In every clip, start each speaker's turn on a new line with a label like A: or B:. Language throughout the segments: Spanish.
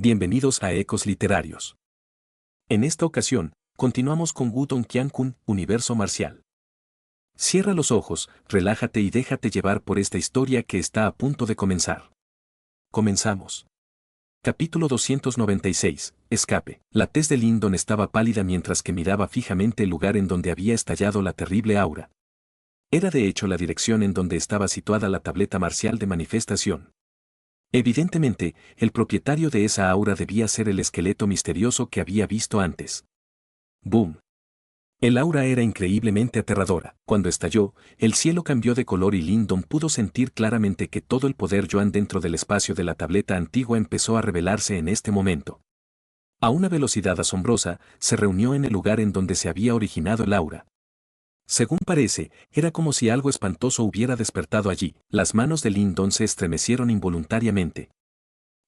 A: Bienvenidos a Ecos Literarios. En esta ocasión, continuamos con Wudong Qiankun, Universo Marcial. Cierra los ojos, relájate y déjate llevar por esta historia que está a punto de comenzar. Comenzamos. Capítulo 296. Escape. La tez de Lindon estaba pálida mientras que miraba fijamente el lugar en donde había estallado la terrible aura. Era de hecho la dirección en donde estaba situada la tableta marcial de manifestación. Evidentemente, el propietario de esa aura debía ser el esqueleto misterioso que había visto antes. ¡Boom! El aura era increíblemente aterradora. Cuando estalló, el cielo cambió de color y Lindon pudo sentir claramente que todo el poder Yuan dentro del espacio de la tableta antigua empezó a revelarse en este momento. A una velocidad asombrosa, se reunió en el lugar en donde se había originado el aura. Según parece, era como si algo espantoso hubiera despertado allí. Las manos de Lindon se estremecieron involuntariamente.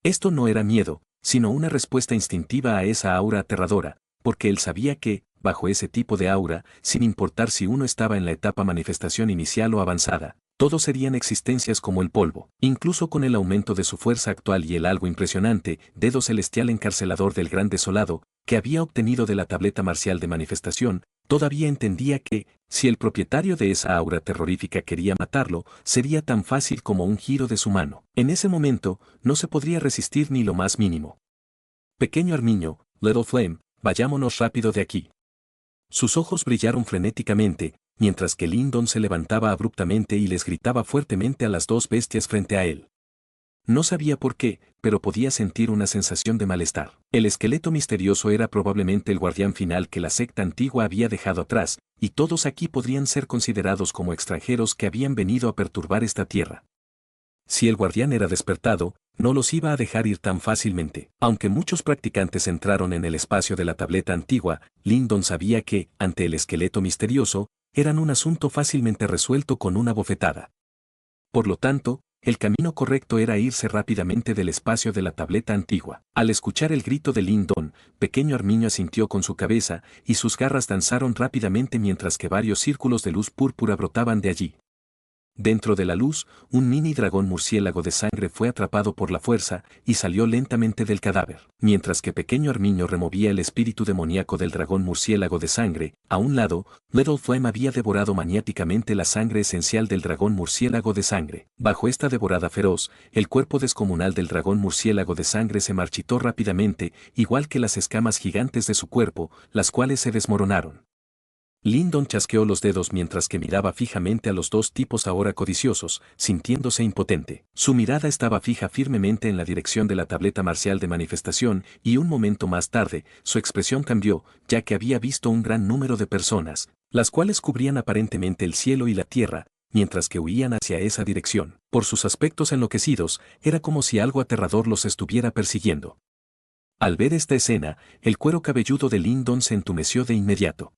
A: Esto no era miedo, sino una respuesta instintiva a esa aura aterradora, porque él sabía que, bajo ese tipo de aura, sin importar si uno estaba en la etapa manifestación inicial o avanzada, todos serían existencias como el polvo. Incluso con el aumento de su fuerza actual y el algo impresionante, dedo celestial encarcelador del gran desolado, que había obtenido de la tableta marcial de manifestación, todavía entendía que, si el propietario de esa aura terrorífica quería matarlo, sería tan fácil como un giro de su mano. En ese momento, no se podría resistir ni lo más mínimo. Pequeño armiño, Little Flame, vayámonos rápido de aquí. Sus ojos brillaron frenéticamente, mientras que Lindon se levantaba abruptamente y les gritaba fuertemente a las dos bestias frente a él. No sabía por qué, pero podía sentir una sensación de malestar. El esqueleto misterioso era probablemente el guardián final que la secta antigua había dejado atrás, y todos aquí podrían ser considerados como extranjeros que habían venido a perturbar esta tierra. Si el guardián era despertado, no los iba a dejar ir tan fácilmente. Aunque muchos practicantes entraron en el espacio de la tableta antigua, Lindon sabía que, ante el esqueleto misterioso, eran un asunto fácilmente resuelto con una bofetada. Por lo tanto, el camino correcto era irse rápidamente del espacio de la tableta antigua. Al escuchar el grito de Lindon, pequeño armiño asintió con su cabeza, y sus garras danzaron rápidamente mientras que varios círculos de luz púrpura brotaban de allí. Dentro de la luz, un mini dragón murciélago de sangre fue atrapado por la fuerza y salió lentamente del cadáver. Mientras que pequeño armiño removía el espíritu demoníaco del dragón murciélago de sangre, a un lado, Little Flame había devorado maniáticamente la sangre esencial del dragón murciélago de sangre. Bajo esta devorada feroz, el cuerpo descomunal del dragón murciélago de sangre se marchitó rápidamente, igual que las escamas gigantes de su cuerpo, las cuales se desmoronaron. Lindon chasqueó los dedos mientras que miraba fijamente a los dos tipos ahora codiciosos, sintiéndose impotente. Su mirada estaba fija firmemente en la dirección de la tableta marcial de manifestación, y un momento más tarde, su expresión cambió, ya que había visto un gran número de personas, las cuales cubrían aparentemente el cielo y la tierra, mientras que huían hacia esa dirección. Por sus aspectos enloquecidos, era como si algo aterrador los estuviera persiguiendo. Al ver esta escena, el cuero cabelludo de Lindon se entumeció de inmediato.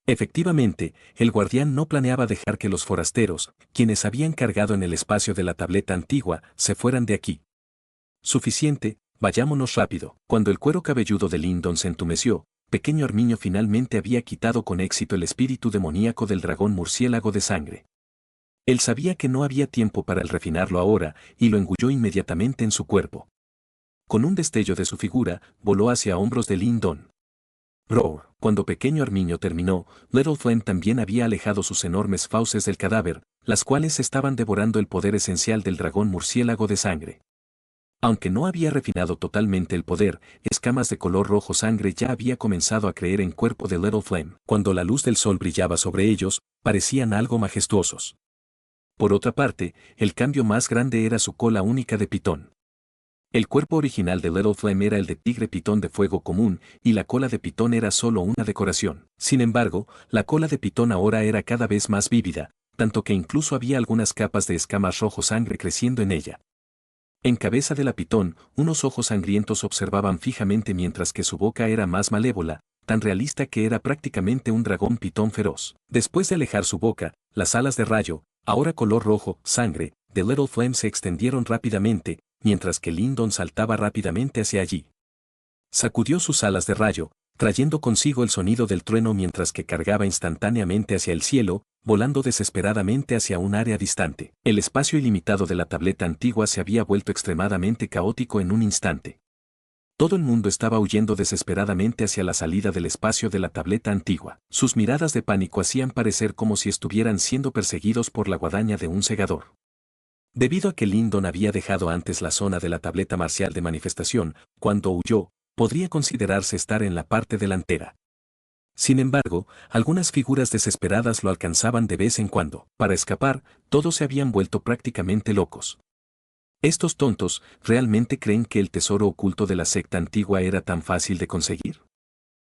A: Efectivamente, el guardián no planeaba dejar que los forasteros, quienes habían cargado en el espacio de la tableta antigua, se fueran de aquí. Suficiente, vayámonos rápido. Cuando el cuero cabelludo de Lindon se entumeció, pequeño armiño finalmente había quitado con éxito el espíritu demoníaco del dragón murciélago de sangre. Él sabía que no había tiempo para el refinarlo ahora, y lo engulló inmediatamente en su cuerpo. Con un destello de su figura, voló hacia hombros de Lindon. Roar. Cuando pequeño armiño terminó, Little Flame también había alejado sus enormes fauces del cadáver, las cuales estaban devorando el poder esencial del dragón murciélago de sangre. Aunque no había refinado totalmente el poder, escamas de color rojo sangre ya había comenzado a creer en cuerpo de Little Flame. Cuando la luz del sol brillaba sobre ellos, parecían algo majestuosos. Por otra parte, el cambio más grande era su cola única de pitón. El cuerpo original de Little Flame era el de tigre pitón de fuego común, y la cola de pitón era solo una decoración. Sin embargo, la cola de pitón ahora era cada vez más vívida, tanto que incluso había algunas capas de escamas rojo sangre creciendo en ella. En cabeza de la pitón, unos ojos sangrientos observaban fijamente mientras que su boca era más malévola, tan realista que era prácticamente un dragón pitón feroz. Después de alejar su boca, las alas de rayo, ahora color rojo, sangre, de Little Flame se extendieron rápidamente, mientras que Lindon saltaba rápidamente hacia allí. Sacudió sus alas de rayo, trayendo consigo el sonido del trueno mientras que cargaba instantáneamente hacia el cielo, volando desesperadamente hacia un área distante. El espacio ilimitado de la tableta antigua se había vuelto extremadamente caótico en un instante. Todo el mundo estaba huyendo desesperadamente hacia la salida del espacio de la tableta antigua. Sus miradas de pánico hacían parecer como si estuvieran siendo perseguidos por la guadaña de un segador. Debido a que Lyndon había dejado antes la zona de la tableta marcial de manifestación, cuando huyó, podría considerarse estar en la parte delantera. Sin embargo, algunas figuras desesperadas lo alcanzaban de vez en cuando. Para escapar, todos se habían vuelto prácticamente locos. ¿Estos tontos realmente creen que el tesoro oculto de la secta antigua era tan fácil de conseguir?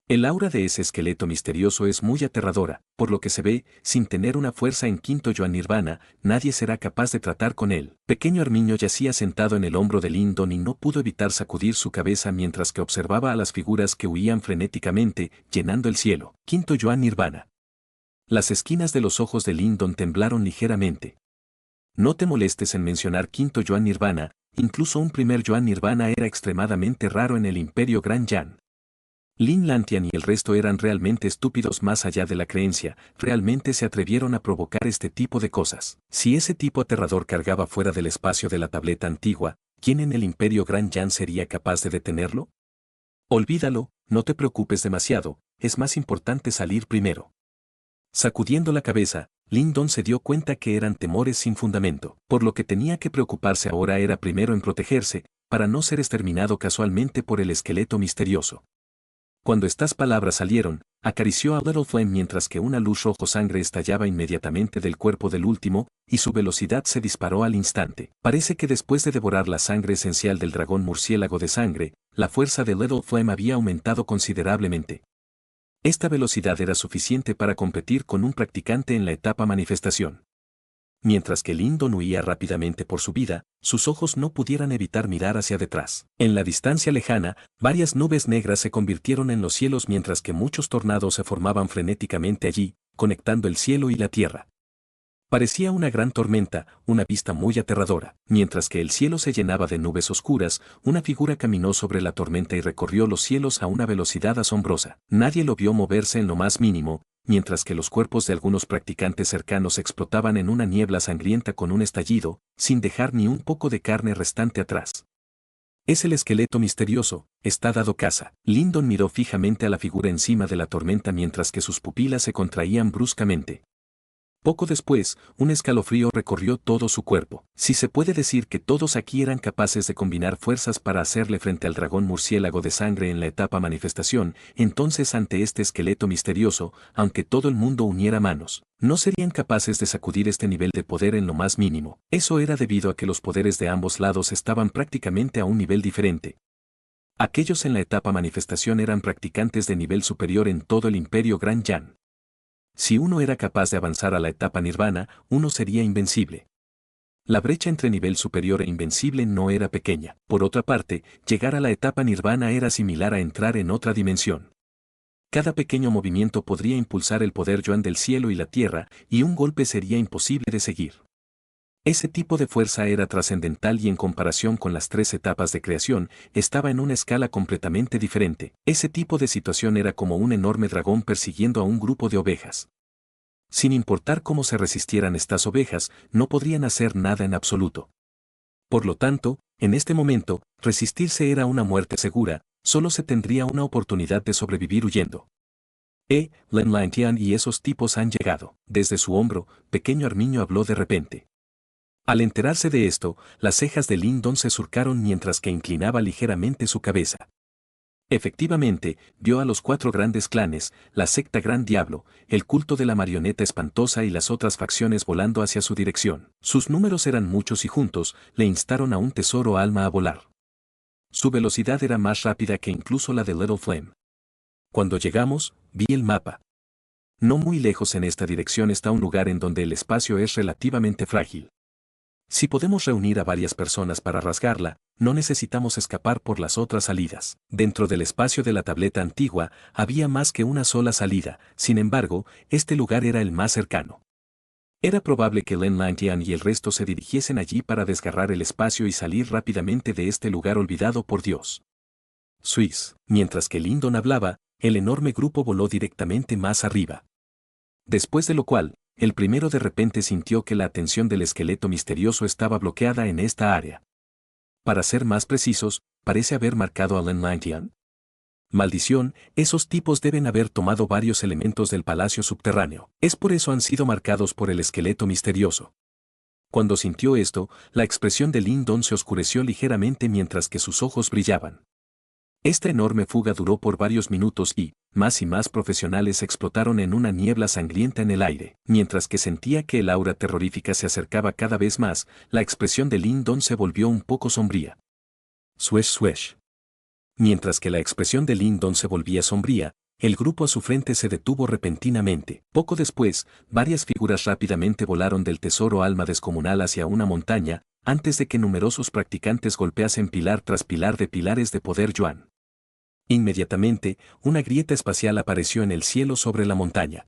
A: El aura de ese esqueleto misterioso es muy aterradora, por lo que se ve, sin tener una fuerza en quinto Yuan Nirvana, nadie será capaz de tratar con él. Pequeño Armiño yacía sentado en el hombro de Lyndon y no pudo evitar sacudir su cabeza mientras que observaba a las figuras que huían frenéticamente, llenando el cielo. Quinto Yuan Nirvana. Las esquinas de los ojos de Lyndon temblaron ligeramente. No te molestes en mencionar quinto Yuan Nirvana, incluso un primer Yuan Nirvana era extremadamente raro en el Imperio Gran Yan. Lin Lantian y el resto eran realmente estúpidos más allá de la creencia, realmente se atrevieron a provocar este tipo de cosas. Si ese tipo aterrador cargaba fuera del espacio de la tableta antigua, ¿quién en el Imperio Gran Yan sería capaz de detenerlo? Olvídalo, no te preocupes demasiado, es más importante salir primero. Sacudiendo la cabeza, Lyndon se dio cuenta que eran temores sin fundamento, por lo que tenía que preocuparse ahora era primero en protegerse, para no ser exterminado casualmente por el esqueleto misterioso. Cuando estas palabras salieron, acarició a Little Flame mientras que una luz rojo sangre estallaba inmediatamente del cuerpo del último, y su velocidad se disparó al instante. Parece que después de devorar la sangre esencial del dragón murciélago de sangre, la fuerza de Little Flame había aumentado considerablemente. Esta velocidad era suficiente para competir con un practicante en la etapa manifestación. Mientras que Lyndon huía rápidamente por su vida, sus ojos no pudieran evitar mirar hacia detrás. En la distancia lejana, varias nubes negras se convirtieron en los cielos mientras que muchos tornados se formaban frenéticamente allí, conectando el cielo y la tierra. Parecía una gran tormenta, una vista muy aterradora. Mientras que el cielo se llenaba de nubes oscuras, una figura caminó sobre la tormenta y recorrió los cielos a una velocidad asombrosa. Nadie lo vio moverse en lo más mínimo, mientras que los cuerpos de algunos practicantes cercanos explotaban en una niebla sangrienta con un estallido, sin dejar ni un poco de carne restante atrás. Es el esqueleto misterioso, está dado caza. Lyndon miró fijamente a la figura encima de la tormenta mientras que sus pupilas se contraían bruscamente. Poco después, un escalofrío recorrió todo su cuerpo. Si se puede decir que todos aquí eran capaces de combinar fuerzas para hacerle frente al dragón murciélago de sangre en la etapa manifestación, entonces ante este esqueleto misterioso, aunque todo el mundo uniera manos, no serían capaces de sacudir este nivel de poder en lo más mínimo. Eso era debido a que los poderes de ambos lados estaban prácticamente a un nivel diferente. Aquellos en la etapa manifestación eran practicantes de nivel superior en todo el Imperio Gran Yan. Si uno era capaz de avanzar a la etapa nirvana, uno sería invencible. La brecha entre nivel superior e invencible no era pequeña. Por otra parte, llegar a la etapa nirvana era similar a entrar en otra dimensión. Cada pequeño movimiento podría impulsar el poder Yuan del cielo y la tierra, y un golpe sería imposible de seguir. Ese tipo de fuerza era trascendental y en comparación con las 3 etapas de creación, estaba en una escala completamente diferente. Ese tipo de situación era como un enorme dragón persiguiendo a un grupo de ovejas. Sin importar cómo se resistieran estas ovejas, no podrían hacer nada en absoluto. Por lo tanto, en este momento, resistirse era una muerte segura, solo se tendría una oportunidad de sobrevivir huyendo. Len Lantian y esos tipos han llegado. Desde su hombro, pequeño Armiño habló de repente. Al enterarse de esto, las cejas de Lyndon se surcaron mientras que inclinaba ligeramente su cabeza. Efectivamente, vio a los 4 grandes clanes, la secta Gran Diablo, el culto de la marioneta espantosa y las otras facciones volando hacia su dirección. Sus números eran muchos y juntos, le instaron a un tesoro alma a volar. Su velocidad era más rápida que incluso la de Little Flame. Cuando llegamos, vi el mapa. No muy lejos en esta dirección está un lugar en donde el espacio es relativamente frágil. Si podemos reunir a varias personas para rasgarla, no necesitamos escapar por las otras salidas. Dentro del espacio de la tableta antigua, había más que una sola salida, sin embargo, este lugar era el más cercano. Era probable que Len Lantian y el resto se dirigiesen allí para desgarrar el espacio y salir rápidamente de este lugar olvidado por Dios. Swiss. Mientras que Lyndon hablaba, el enorme grupo voló directamente más arriba. Después de lo cual, el primero de repente sintió que la atención del esqueleto misterioso estaba bloqueada en esta área. Para ser más precisos, parece haber marcado a Lin Lantian. Maldición, esos tipos deben haber tomado varios elementos del palacio subterráneo. Es por eso han sido marcados por el esqueleto misterioso. Cuando sintió esto, la expresión de Lin Don se oscureció ligeramente mientras que sus ojos brillaban. Esta enorme fuga duró por varios minutos y más profesionales explotaron en una niebla sangrienta en el aire. Mientras que sentía que el aura terrorífica se acercaba cada vez más, la expresión de Lin Don se volvió un poco sombría. Swesh swesh. Mientras que la expresión de Lin Don se volvía sombría, el grupo a su frente se detuvo repentinamente. Poco después, varias figuras rápidamente volaron del tesoro alma descomunal hacia una montaña, antes de que numerosos practicantes golpeasen pilar tras pilar de pilares de poder Yuan. Inmediatamente, una grieta espacial apareció en el cielo sobre la montaña.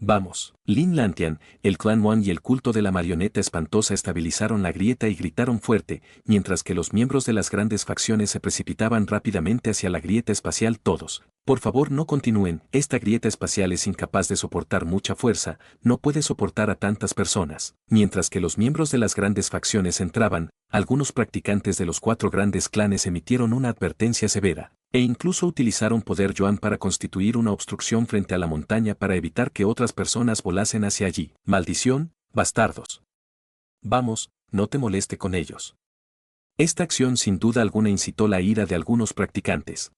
A: Vamos. Lin Lantian, el clan Wan y el culto de la marioneta espantosa estabilizaron la grieta y gritaron fuerte, mientras que los miembros de las grandes facciones se precipitaban rápidamente hacia la grieta espacial todos. Por favor no continúen, esta grieta espacial es incapaz de soportar mucha fuerza, no puede soportar a tantas personas. Mientras que los miembros de las grandes facciones entraban, algunos practicantes de los 4 grandes clanes emitieron una advertencia severa. E incluso utilizaron poder Yuan para constituir una obstrucción frente a la montaña para evitar que otras personas volasen hacia allí. Maldición, bastardos. Vamos, no te moleste con ellos. Esta acción sin duda alguna incitó la ira de algunos practicantes.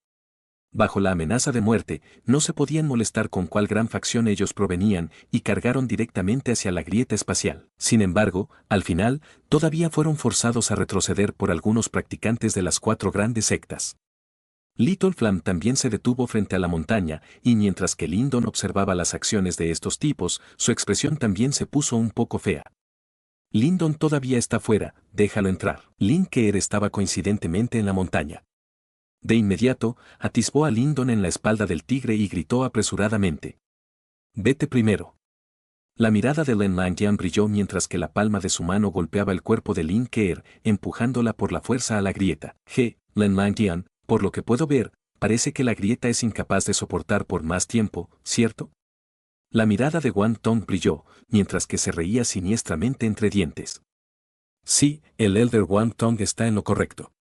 A: Bajo la amenaza de muerte, no se podían molestar con cuál gran facción ellos provenían y cargaron directamente hacia la grieta espacial. Sin embargo, al final, todavía fueron forzados a retroceder por algunos practicantes de las 4 grandes sectas. Little Flam también se detuvo frente a la montaña, y mientras que Lin Don observaba las acciones de estos tipos, su expresión también se puso un poco fea. Lin Don todavía está fuera, déjalo entrar. Lin Keer estaba coincidentemente en la montaña. De inmediato, atisbó a Lin Don en la espalda del tigre y gritó apresuradamente. Vete primero. La mirada de Lin Lantian brilló mientras que la palma de su mano golpeaba el cuerpo de Lin Keer, empujándola por la fuerza a la grieta. Lin Lantian, por lo que puedo ver, parece que la grieta es incapaz de soportar por más tiempo, ¿cierto? La mirada de Wang Tong brilló, mientras que se reía siniestramente entre dientes. Sí, el Elder Wang Tong está en lo correcto.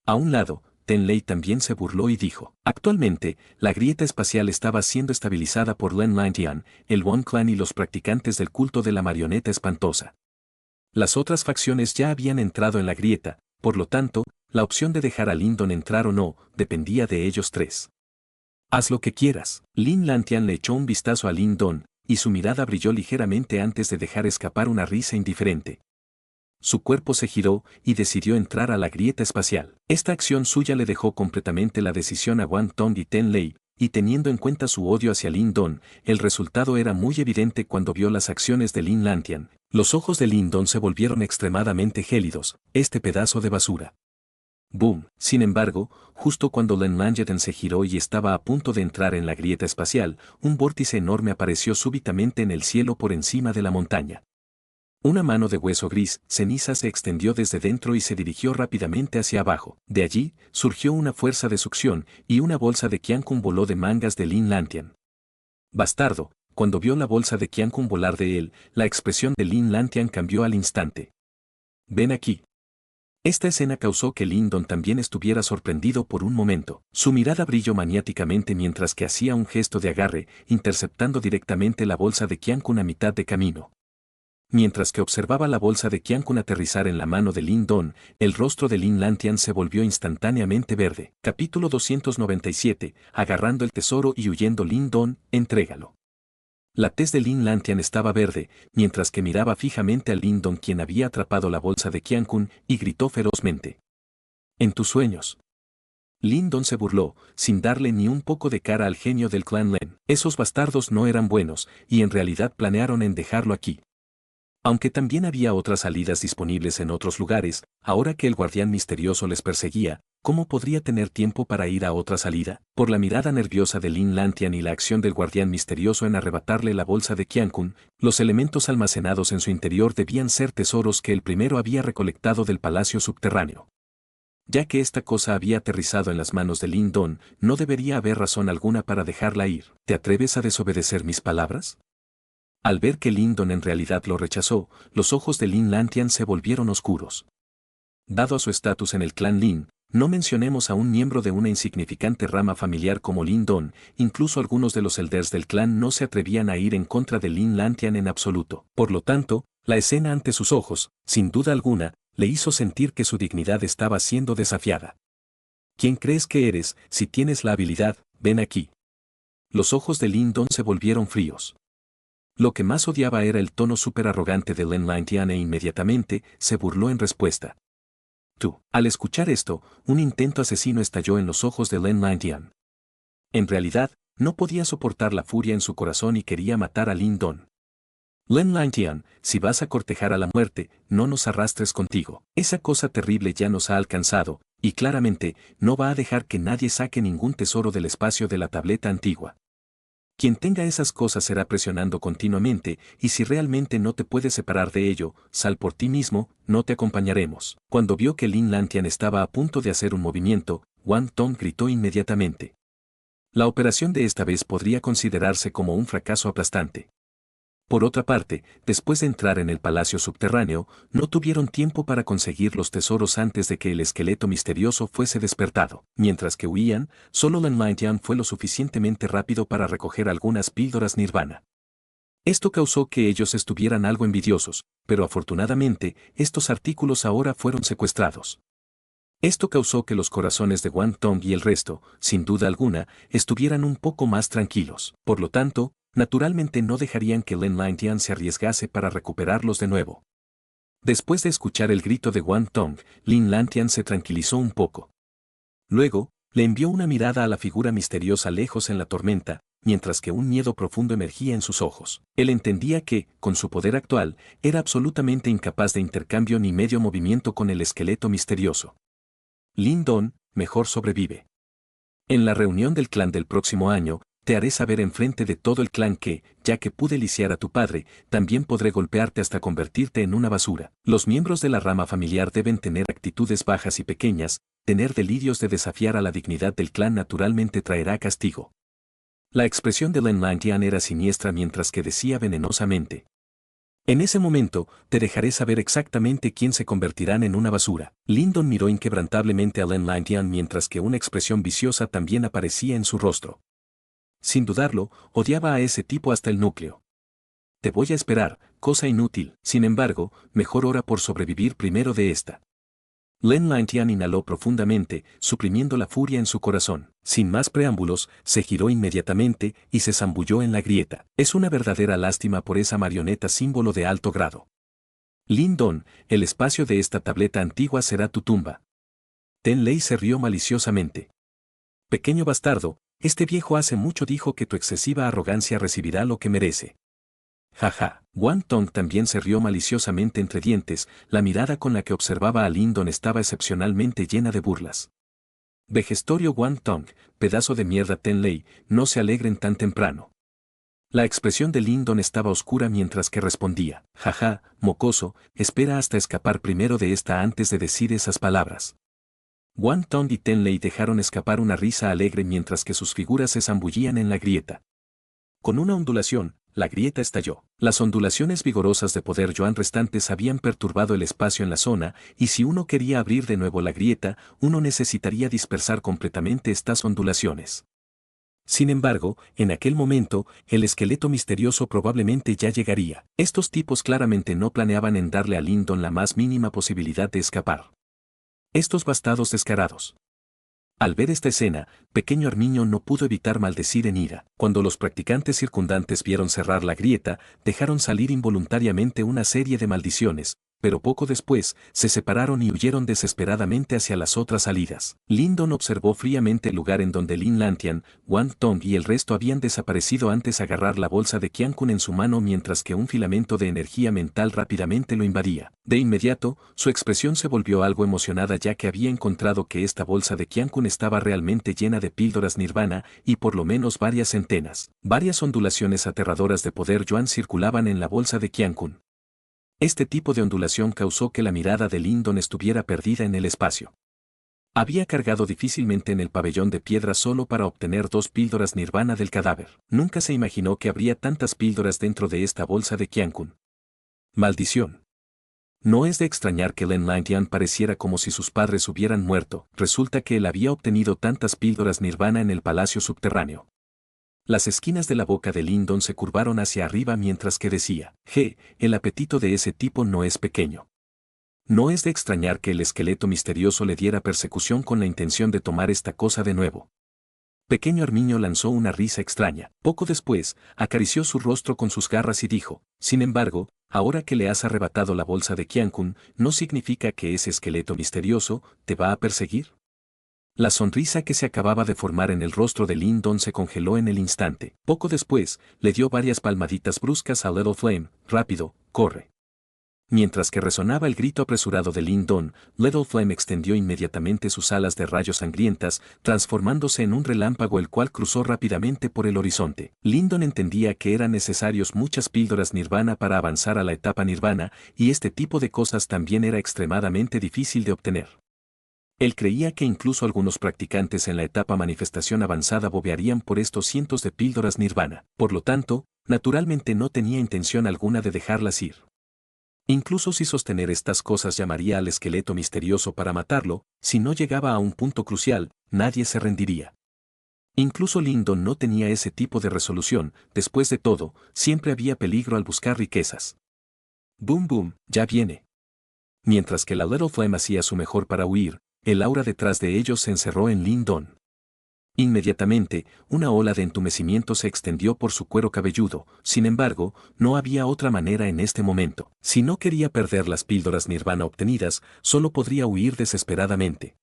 A: A un lado, Ten Lei también se burló y dijo, actualmente, la grieta espacial estaba siendo estabilizada por Lin Lantian, el Wang Clan y los practicantes del culto de la marioneta espantosa. Las otras facciones ya habían entrado en la grieta, por lo tanto, la opción de dejar a Lin Don entrar o no, dependía de ellos 3. Haz lo que quieras. Lin Lantian le echó un vistazo a Lin Don, y su mirada brilló ligeramente antes de dejar escapar una risa indiferente. Su cuerpo se giró y decidió entrar a la grieta espacial. Esta acción suya le dejó completamente la decisión a Wang Tong y Ten Lei, y teniendo en cuenta su odio hacia Lin Don, el resultado era muy evidente cuando vio las acciones de Lin Lantian. Los ojos de Lin Don se volvieron extremadamente gélidos, este pedazo de basura. Boom. Sin embargo, justo cuando Lin Lantian se giró y estaba a punto de entrar en la grieta espacial, un vórtice enorme apareció súbitamente en el cielo por encima de la montaña. Una mano de hueso gris, ceniza se extendió desde dentro y se dirigió rápidamente hacia abajo. De allí, surgió una fuerza de succión, y una bolsa de Qiankun voló de mangas de Lin Lantian. Bastardo. Cuando vio la bolsa de Qiankun volar de él, la expresión de Lin Lantian cambió al instante. Ven aquí. Esta escena causó que Lin Don también estuviera sorprendido por un momento. Su mirada brilló maniáticamente mientras que hacía un gesto de agarre, interceptando directamente la bolsa de Qiankun a mitad de camino. Mientras que observaba la bolsa de Qiankun aterrizar en la mano de Lin Don, el rostro de Lin Lantian se volvió instantáneamente verde. Capítulo 297, agarrando el tesoro y huyendo Lin Don, entrégalo. La tez de Lin Lantian estaba verde, mientras que miraba fijamente a Lin Don quien había atrapado la bolsa de Qiankun, y gritó ferozmente. En tus sueños. Lin Don se burló, sin darle ni un poco de cara al genio del clan Len. Esos bastardos no eran buenos, y en realidad planearon en dejarlo aquí. Aunque también había otras salidas disponibles en otros lugares, ahora que el guardián misterioso les perseguía, ¿cómo podría tener tiempo para ir a otra salida? Por la mirada nerviosa de Lin Lantian y la acción del guardián misterioso en arrebatarle la bolsa de Qiankun, los elementos almacenados en su interior debían ser tesoros que el primero había recolectado del palacio subterráneo. Ya que esta cosa había aterrizado en las manos de Lin Don, no debería haber razón alguna para dejarla ir. ¿Te atreves a desobedecer mis palabras? Al ver que Lin Don en realidad lo rechazó, los ojos de Lin Lantian se volvieron oscuros. Dado a su estatus en el clan Lin, No mencionemos a un miembro de una insignificante rama familiar como Lin Don, incluso algunos de los elders del clan no se atrevían a ir en contra de Lin Lantian en absoluto. Por lo tanto, la escena ante sus ojos, sin duda alguna, le hizo sentir que su dignidad estaba siendo desafiada. ¿Quién crees que eres? Si tienes la habilidad, ven aquí. Los ojos de Lin Don se volvieron fríos. Lo que más odiaba era el tono súper arrogante de Lin Lantian e inmediatamente se burló en respuesta. Tú. Al escuchar esto, un intento asesino estalló en los ojos de Lin Lantian. En realidad, no podía soportar la furia en su corazón y quería matar a Lin Don. Lin Lantian, si vas a cortejar a la muerte, no nos arrastres contigo. Esa cosa terrible ya nos ha alcanzado, y claramente, no va a dejar que nadie saque ningún tesoro del espacio de la tableta antigua. Quien tenga esas cosas será presionando continuamente, y si realmente no te puedes separar de ello, sal por ti mismo, no te acompañaremos. Cuando vio que Lin Lantian estaba a punto de hacer un movimiento, Wang Tong gritó inmediatamente. La operación de esta vez podría considerarse como un fracaso aplastante. Por otra parte, después de entrar en el palacio subterráneo, no tuvieron tiempo para conseguir los tesoros antes de que el esqueleto misterioso fuese despertado. Mientras que huían, solo Lin Lantian fue lo suficientemente rápido para recoger algunas píldoras nirvana. Esto causó que ellos estuvieran algo envidiosos, pero afortunadamente, estos artículos ahora fueron secuestrados. Esto causó que los corazones de Wang Tong y el resto, sin duda alguna, estuvieran un poco más tranquilos. Por lo tanto, naturalmente no dejarían que Lin Lantian se arriesgase para recuperarlos de nuevo. Después de escuchar el grito de Wang Tong, Lin Lantian se tranquilizó un poco. Luego, le envió una mirada a la figura misteriosa lejos en la tormenta, mientras que un miedo profundo emergía en sus ojos. Él entendía que, con su poder actual, era absolutamente incapaz de intercambio ni medio movimiento con el esqueleto misterioso. Lin Don, mejor sobrevive. En la reunión del clan del próximo año, te haré saber enfrente de todo el clan que, ya que pude lisiar a tu padre, también podré golpearte hasta convertirte en una basura. Los miembros de la rama familiar deben tener actitudes bajas y pequeñas, tener delirios de desafiar a la dignidad del clan naturalmente traerá castigo. La expresión de Lin Lantian era siniestra mientras que decía venenosamente. En ese momento, te dejaré saber exactamente quién se convertirán en una basura. Lin Don miró inquebrantablemente a Lin Lantian mientras que una expresión viciosa también aparecía en su rostro. Sin dudarlo, odiaba a ese tipo hasta el núcleo. Te voy a esperar, cosa inútil. Sin embargo, mejor ora por sobrevivir primero de esta. Lin Lantian inhaló profundamente, suprimiendo la furia en su corazón. Sin más preámbulos, se giró inmediatamente y se zambulló en la grieta. Es una verdadera lástima por esa marioneta símbolo de alto grado. Lin Don, el espacio de esta tableta antigua será tu tumba. Ten Lei se rió maliciosamente. Pequeño bastardo, este viejo hace mucho dijo que tu excesiva arrogancia recibirá lo que merece. Jaja, Wang Tong también se rió maliciosamente entre dientes, la mirada con la que observaba a Lin Don estaba excepcionalmente llena de burlas. Vejestorio Wang Tong, pedazo de mierda Ten Lei, no se alegren tan temprano. La expresión de Lin Don estaba oscura mientras que respondía, jaja, mocoso, espera hasta escapar primero de esta antes de decir esas palabras. Wang Tong y Ten Lei dejaron escapar una risa alegre mientras que sus figuras se zambullían en la grieta. Con una ondulación, la grieta estalló. Las ondulaciones vigorosas de poder Yuan restantes habían perturbado el espacio en la zona, y si uno quería abrir de nuevo la grieta, uno necesitaría dispersar completamente estas ondulaciones. Sin embargo, en aquel momento, el esqueleto misterioso probablemente ya llegaría. Estos tipos claramente no planeaban en darle a Lin Don la más mínima posibilidad de escapar. Estos bastardos descarados. Al ver esta escena, pequeño Armiño no pudo evitar maldecir en ira. Cuando los practicantes circundantes vieron cerrar la grieta, dejaron salir involuntariamente una serie de maldiciones, pero poco después, se separaron y huyeron desesperadamente hacia las otras salidas. Lin Don observó fríamente el lugar en donde Lin Lantian, Wang Tong y el resto habían desaparecido antes de agarrar la bolsa de Qiankun en su mano mientras que un filamento de energía mental rápidamente lo invadía. De inmediato, su expresión se volvió algo emocionada ya que había encontrado que esta bolsa de Qiankun estaba realmente llena de píldoras nirvana y por lo menos varias centenas. Varias ondulaciones aterradoras de poder Yuan circulaban en la bolsa de Qiankun. Este tipo de ondulación causó que la mirada de Lin Don estuviera perdida en el espacio. Había cargado difícilmente en el pabellón de piedra solo para obtener 2 píldoras nirvana del cadáver. Nunca se imaginó que habría tantas píldoras dentro de esta bolsa de Qiankun. Maldición. No es de extrañar que Len Langyan pareciera como si sus padres hubieran muerto, resulta que él había obtenido tantas píldoras nirvana en el palacio subterráneo. Las esquinas de la boca de Lindon se curvaron hacia arriba mientras que decía, el apetito de ese tipo no es pequeño. No es de extrañar que el esqueleto misterioso le diera persecución con la intención de tomar esta cosa de nuevo. Pequeño Armiño lanzó una risa extraña. Poco después, acarició su rostro con sus garras y dijo, sin embargo, ahora que le has arrebatado la bolsa de Qiankun, ¿no significa que ese esqueleto misterioso te va a perseguir? La sonrisa que se acababa de formar en el rostro de Lindon se congeló en el instante. Poco después, le dio varias palmaditas bruscas a Little Flame. Rápido, corre. Mientras que resonaba el grito apresurado de Lindon, Little Flame extendió inmediatamente sus alas de rayos sangrientas, transformándose en un relámpago el cual cruzó rápidamente por el horizonte. Lindon entendía que eran necesarios muchas píldoras nirvana para avanzar a la etapa nirvana, y este tipo de cosas también era extremadamente difícil de obtener. Él creía que incluso algunos practicantes en la etapa manifestación avanzada bobearían por estos cientos de píldoras nirvana. Por lo tanto, naturalmente no tenía intención alguna de dejarlas ir. Incluso si sostener estas cosas llamaría al esqueleto misterioso para matarlo, si no llegaba a un punto crucial, nadie se rendiría. Incluso Lindon no tenía ese tipo de resolución, después de todo, siempre había peligro al buscar riquezas. Boom boom, ya viene. Mientras que la Little Flame hacía su mejor para huir, el aura detrás de ellos se encerró en Lindon. Inmediatamente, una ola de entumecimiento se extendió por su cuero cabelludo, sin embargo, no había otra manera en este momento. Si no quería perder las píldoras nirvana obtenidas, solo podría huir desesperadamente.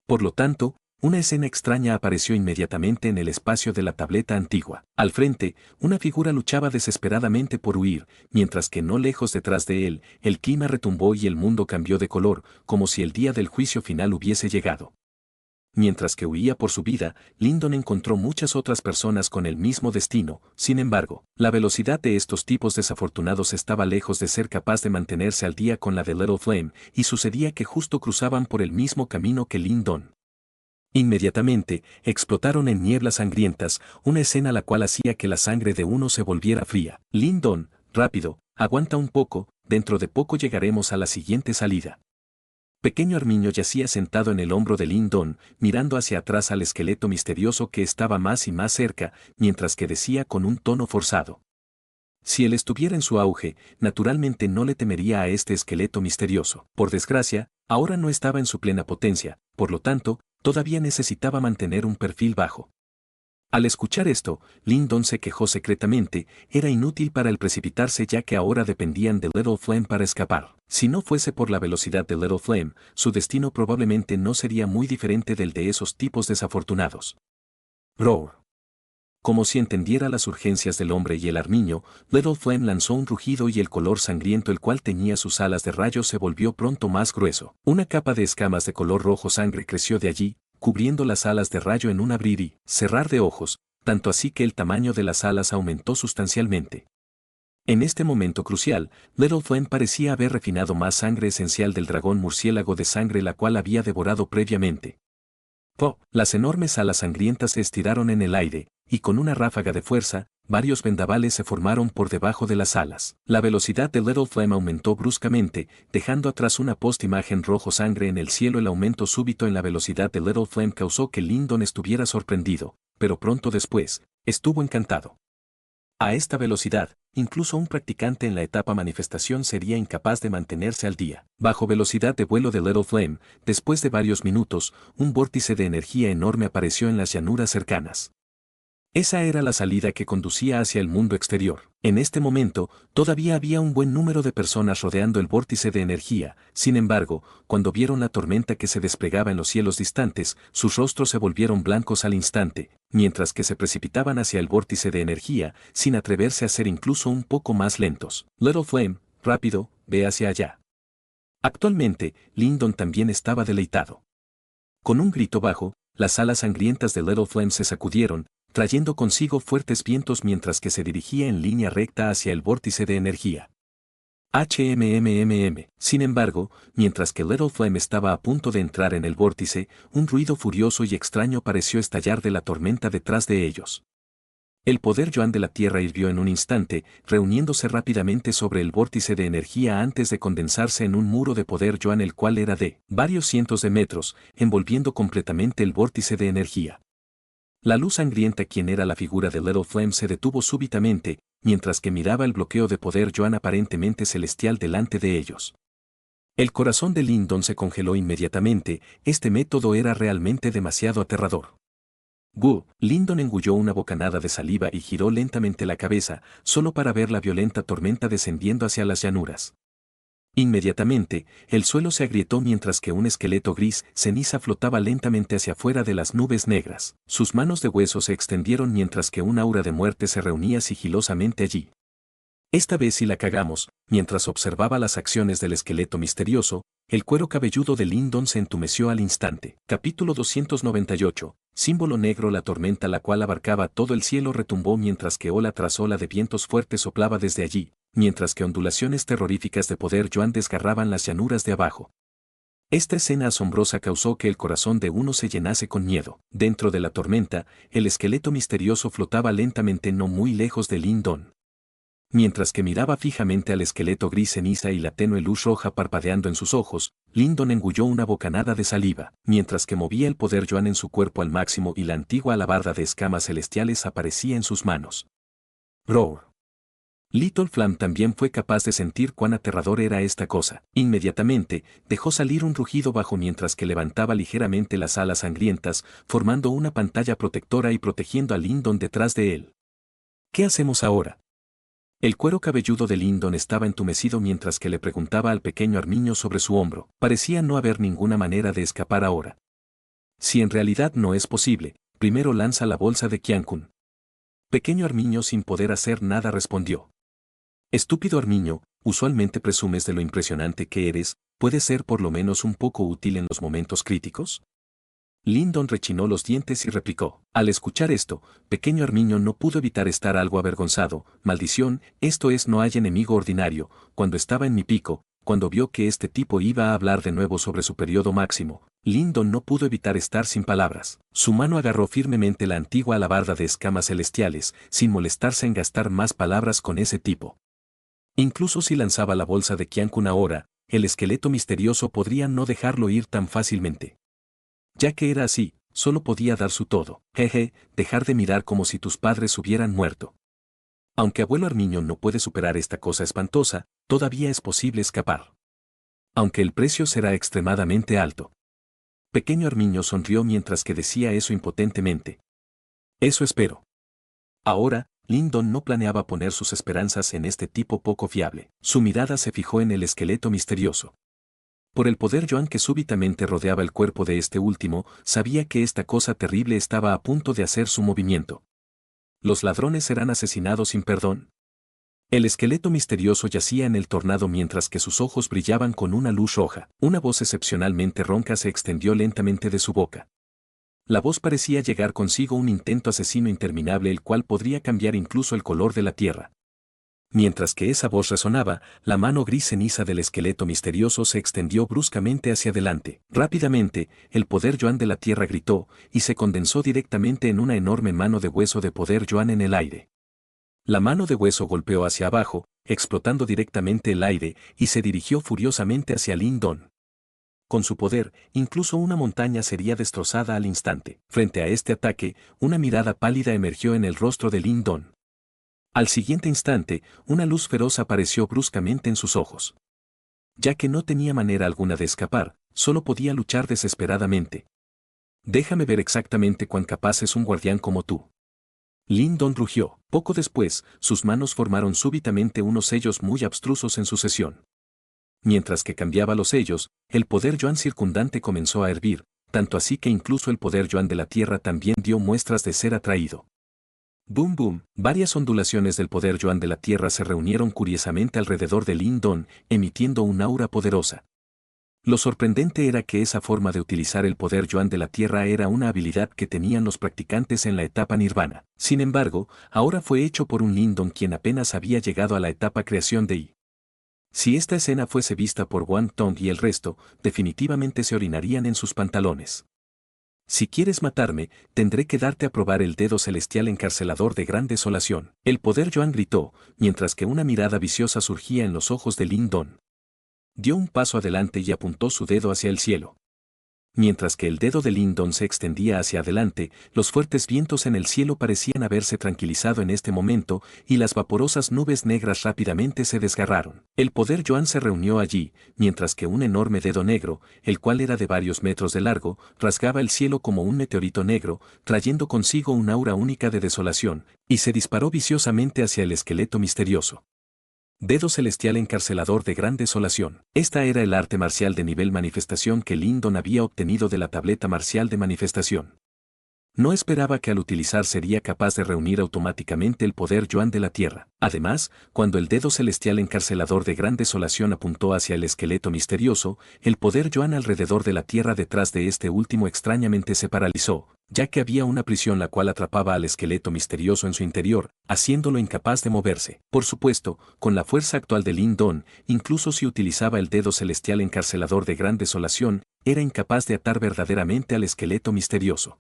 A: Por lo tanto, una escena extraña apareció inmediatamente en el espacio de la tableta antigua. Al frente, una figura luchaba desesperadamente por huir, mientras que no lejos detrás de él, el clima retumbó y el mundo cambió de color, como si el día del juicio final hubiese llegado. Mientras que huía por su vida, Lindon encontró muchas otras personas con el mismo destino. Sin embargo, la velocidad de estos tipos desafortunados estaba lejos de ser capaz de mantenerse al día con la de Little Flame, y sucedía que justo cruzaban por el mismo camino que Lindon. Inmediatamente, explotaron en nieblas sangrientas, una escena la cual hacía que la sangre de uno se volviera fría. Lindon, rápido, aguanta un poco, dentro de poco llegaremos a la siguiente salida. Pequeño Armiño yacía sentado en el hombro de Lindon, mirando hacia atrás al esqueleto misterioso que estaba más y más cerca, mientras que decía con un tono forzado. Si él estuviera en su auge, naturalmente no le temería a este esqueleto misterioso. Por desgracia, ahora no estaba en su plena potencia, por lo tanto, todavía necesitaba mantener un perfil bajo. Al escuchar esto, Lindon se quejó secretamente, era inútil para él precipitarse ya que ahora dependían de Little Flame para escapar. Si no fuese por la velocidad de Little Flame, su destino probablemente no sería muy diferente del de esos tipos desafortunados. Roar. Como si entendiera las urgencias del hombre y el armiño, Little Flame lanzó un rugido y el color sangriento el cual teñía sus alas de rayos se volvió pronto más grueso. Una capa de escamas de color rojo sangre creció de allí, cubriendo las alas de rayo en un abrir y cerrar de ojos, tanto así que el tamaño de las alas aumentó sustancialmente. En este momento crucial, Little Flame parecía haber refinado más sangre esencial del dragón murciélago de sangre la cual había devorado previamente. Las enormes alas sangrientas se estiraron en el aire, y con una ráfaga de fuerza, varios vendavales se formaron por debajo de las alas. La velocidad de Little Flame aumentó bruscamente, dejando atrás una post-imagen rojo sangre en el cielo. El aumento súbito en la velocidad de Little Flame causó que Lindon estuviera sorprendido, pero pronto después, estuvo encantado. A esta velocidad, incluso un practicante en la etapa manifestación sería incapaz de mantenerse al día. Bajo velocidad de vuelo de Little Flame, después de varios minutos, un vórtice de energía enorme apareció en las llanuras cercanas. Esa era la salida que conducía hacia el mundo exterior. En este momento, todavía había un buen número de personas rodeando el vórtice de energía. Sin embargo, cuando vieron la tormenta que se desplegaba en los cielos distantes, sus rostros se volvieron blancos al instante, mientras que se precipitaban hacia el vórtice de energía, sin atreverse a ser incluso un poco más lentos. Little Flame, rápido, ve hacia allá. Actualmente, Lindon también estaba deleitado. Con un grito bajo, las alas sangrientas de Little Flame se sacudieron, trayendo consigo fuertes vientos mientras que se dirigía en línea recta hacia el vórtice de energía. Sin embargo, mientras que Little Flame estaba a punto de entrar en el vórtice, un ruido furioso y extraño pareció estallar de la tormenta detrás de ellos. El poder Yuan de la Tierra hirvió en un instante, reuniéndose rápidamente sobre el vórtice de energía antes de condensarse en un muro de poder Yuan el cual era de varios cientos de metros, envolviendo completamente el vórtice de energía. La luz sangrienta quien era la figura de Little Flame se detuvo súbitamente, mientras que miraba el bloqueo de poder Yuan aparentemente celestial delante de ellos. El corazón de Lindon se congeló inmediatamente, este método era realmente demasiado aterrador. Lindon engulló una bocanada de saliva y giró lentamente la cabeza, solo para ver la violenta tormenta descendiendo hacia las llanuras. Inmediatamente, el suelo se agrietó mientras que un esqueleto gris ceniza flotaba lentamente hacia afuera de las nubes negras. Sus manos de hueso se extendieron mientras que un aura de muerte se reunía sigilosamente allí. Esta vez sí la cagamos, mientras observaba las acciones del esqueleto misterioso, el cuero cabelludo de Lindon se entumeció al instante. Capítulo 298. Símbolo negro. La tormenta la cual abarcaba todo el cielo retumbó mientras que ola tras ola de vientos fuertes soplaba desde allí, mientras que ondulaciones terroríficas de poder Yuan desgarraban las llanuras de abajo. Esta escena asombrosa causó que el corazón de uno se llenase con miedo. Dentro de la tormenta, el esqueleto misterioso flotaba lentamente no muy lejos de Lindon. Mientras que miraba fijamente al esqueleto gris ceniza y la tenue luz roja parpadeando en sus ojos, Lindon engulló una bocanada de saliva, mientras que movía el poder Yuan en su cuerpo al máximo y la antigua alabarda de escamas celestiales aparecía en sus manos. Roar. Little Flame también fue capaz de sentir cuán aterrador era esta cosa. Inmediatamente, dejó salir un rugido bajo mientras que levantaba ligeramente las alas sangrientas, formando una pantalla protectora y protegiendo a Lindon detrás de él. ¿Qué hacemos ahora? El cuero cabelludo de Lindon estaba entumecido mientras que le preguntaba al pequeño armiño sobre su hombro. Parecía no haber ninguna manera de escapar ahora. Si en realidad no es posible, primero lanza la bolsa de Qiankun. Pequeño armiño sin poder hacer nada respondió. Estúpido armiño, usualmente presumes de lo impresionante que eres, ¿puedes ser por lo menos un poco útil en los momentos críticos? Lindon rechinó los dientes y replicó. Al escuchar esto, pequeño armiño no pudo evitar estar algo avergonzado. Maldición, esto es no hay enemigo ordinario. Cuando estaba en mi pico, cuando vio que este tipo iba a hablar de nuevo sobre su periodo máximo, Lindon no pudo evitar estar sin palabras. Su mano agarró firmemente la antigua alabarda de escamas celestiales, sin molestarse en gastar más palabras con ese tipo. Incluso si lanzaba la bolsa de Qiankun ahora, el esqueleto misterioso podría no dejarlo ir tan fácilmente. Ya que era así, solo podía dar su todo. Jeje, dejar de mirar como si tus padres hubieran muerto. Aunque abuelo Armiño no puede superar esta cosa espantosa, todavía es posible escapar. Aunque el precio será extremadamente alto. Pequeño Armiño sonrió mientras que decía eso impotentemente. Eso espero. Ahora, Lindon no planeaba poner sus esperanzas en este tipo poco fiable. Su mirada se fijó en el esqueleto misterioso. Por el poder Yuan que súbitamente rodeaba el cuerpo de este último, sabía que esta cosa terrible estaba a punto de hacer su movimiento. Los ladrones serán asesinados sin perdón. El esqueleto misterioso yacía en el tornado mientras que sus ojos brillaban con una luz roja. Una voz excepcionalmente ronca se extendió lentamente de su boca. La voz parecía llegar consigo un intento asesino interminable el cual podría cambiar incluso el color de la tierra. Mientras que esa voz resonaba, la mano gris ceniza del esqueleto misterioso se extendió bruscamente hacia adelante. Rápidamente, el poder Yuan de la tierra gritó, y se condensó directamente en una enorme mano de hueso de poder Yuan en el aire. La mano de hueso golpeó hacia abajo, explotando directamente el aire, y se dirigió furiosamente hacia Lindon. Con su poder, incluso una montaña sería destrozada al instante. Frente a este ataque, una mirada pálida emergió en el rostro de Lindon. Al siguiente instante, una luz feroz apareció bruscamente en sus ojos. Ya que no tenía manera alguna de escapar, solo podía luchar desesperadamente. Déjame ver exactamente cuán capaz es un guardián como tú. Lindon rugió. Poco después, sus manos formaron súbitamente unos sellos muy abstrusos en sucesión. Mientras que cambiaba los sellos, el poder Yuan circundante comenzó a hervir, tanto así que incluso el poder Yuan de la Tierra también dio muestras de ser atraído. Boom boom, varias ondulaciones del poder Yuan de la Tierra se reunieron curiosamente alrededor de Lindon, emitiendo un aura poderosa. Lo sorprendente era que esa forma de utilizar el poder Yuan de la Tierra era una habilidad que tenían los practicantes en la etapa nirvana. Sin embargo, ahora fue hecho por un Lindon quien apenas había llegado a la etapa creación de I. Si esta escena fuese vista por Wang Tong y el resto, definitivamente se orinarían en sus pantalones. Si quieres matarme, tendré que darte a probar el dedo celestial encarcelador de gran desolación. El poder Yuan gritó, mientras que una mirada viciosa surgía en los ojos de Lin Don. Dio un paso adelante y apuntó su dedo hacia el cielo. Mientras que el dedo de Lin Don se extendía hacia adelante, los fuertes vientos en el cielo parecían haberse tranquilizado en este momento, y las vaporosas nubes negras rápidamente se desgarraron. El poder Yuan se reunió allí, mientras que un enorme dedo negro, el cual era de varios metros de largo, rasgaba el cielo como un meteorito negro, trayendo consigo un aura única de desolación, y se disparó viciosamente hacia el esqueleto misterioso. Dedo celestial encarcelador de gran desolación. Esta era el arte marcial de nivel manifestación que Lin Don había obtenido de la tableta marcial de manifestación. No esperaba que al utilizar sería capaz de reunir automáticamente el poder Yuan de la Tierra. Además, cuando el dedo celestial encarcelador de gran desolación apuntó hacia el esqueleto misterioso, el poder Yuan alrededor de la Tierra detrás de este último extrañamente se paralizó, ya que había una prisión la cual atrapaba al esqueleto misterioso en su interior, haciéndolo incapaz de moverse. Por supuesto, con la fuerza actual de Lin Don, incluso si utilizaba el dedo celestial encarcelador de gran desolación, era incapaz de atar verdaderamente al esqueleto misterioso.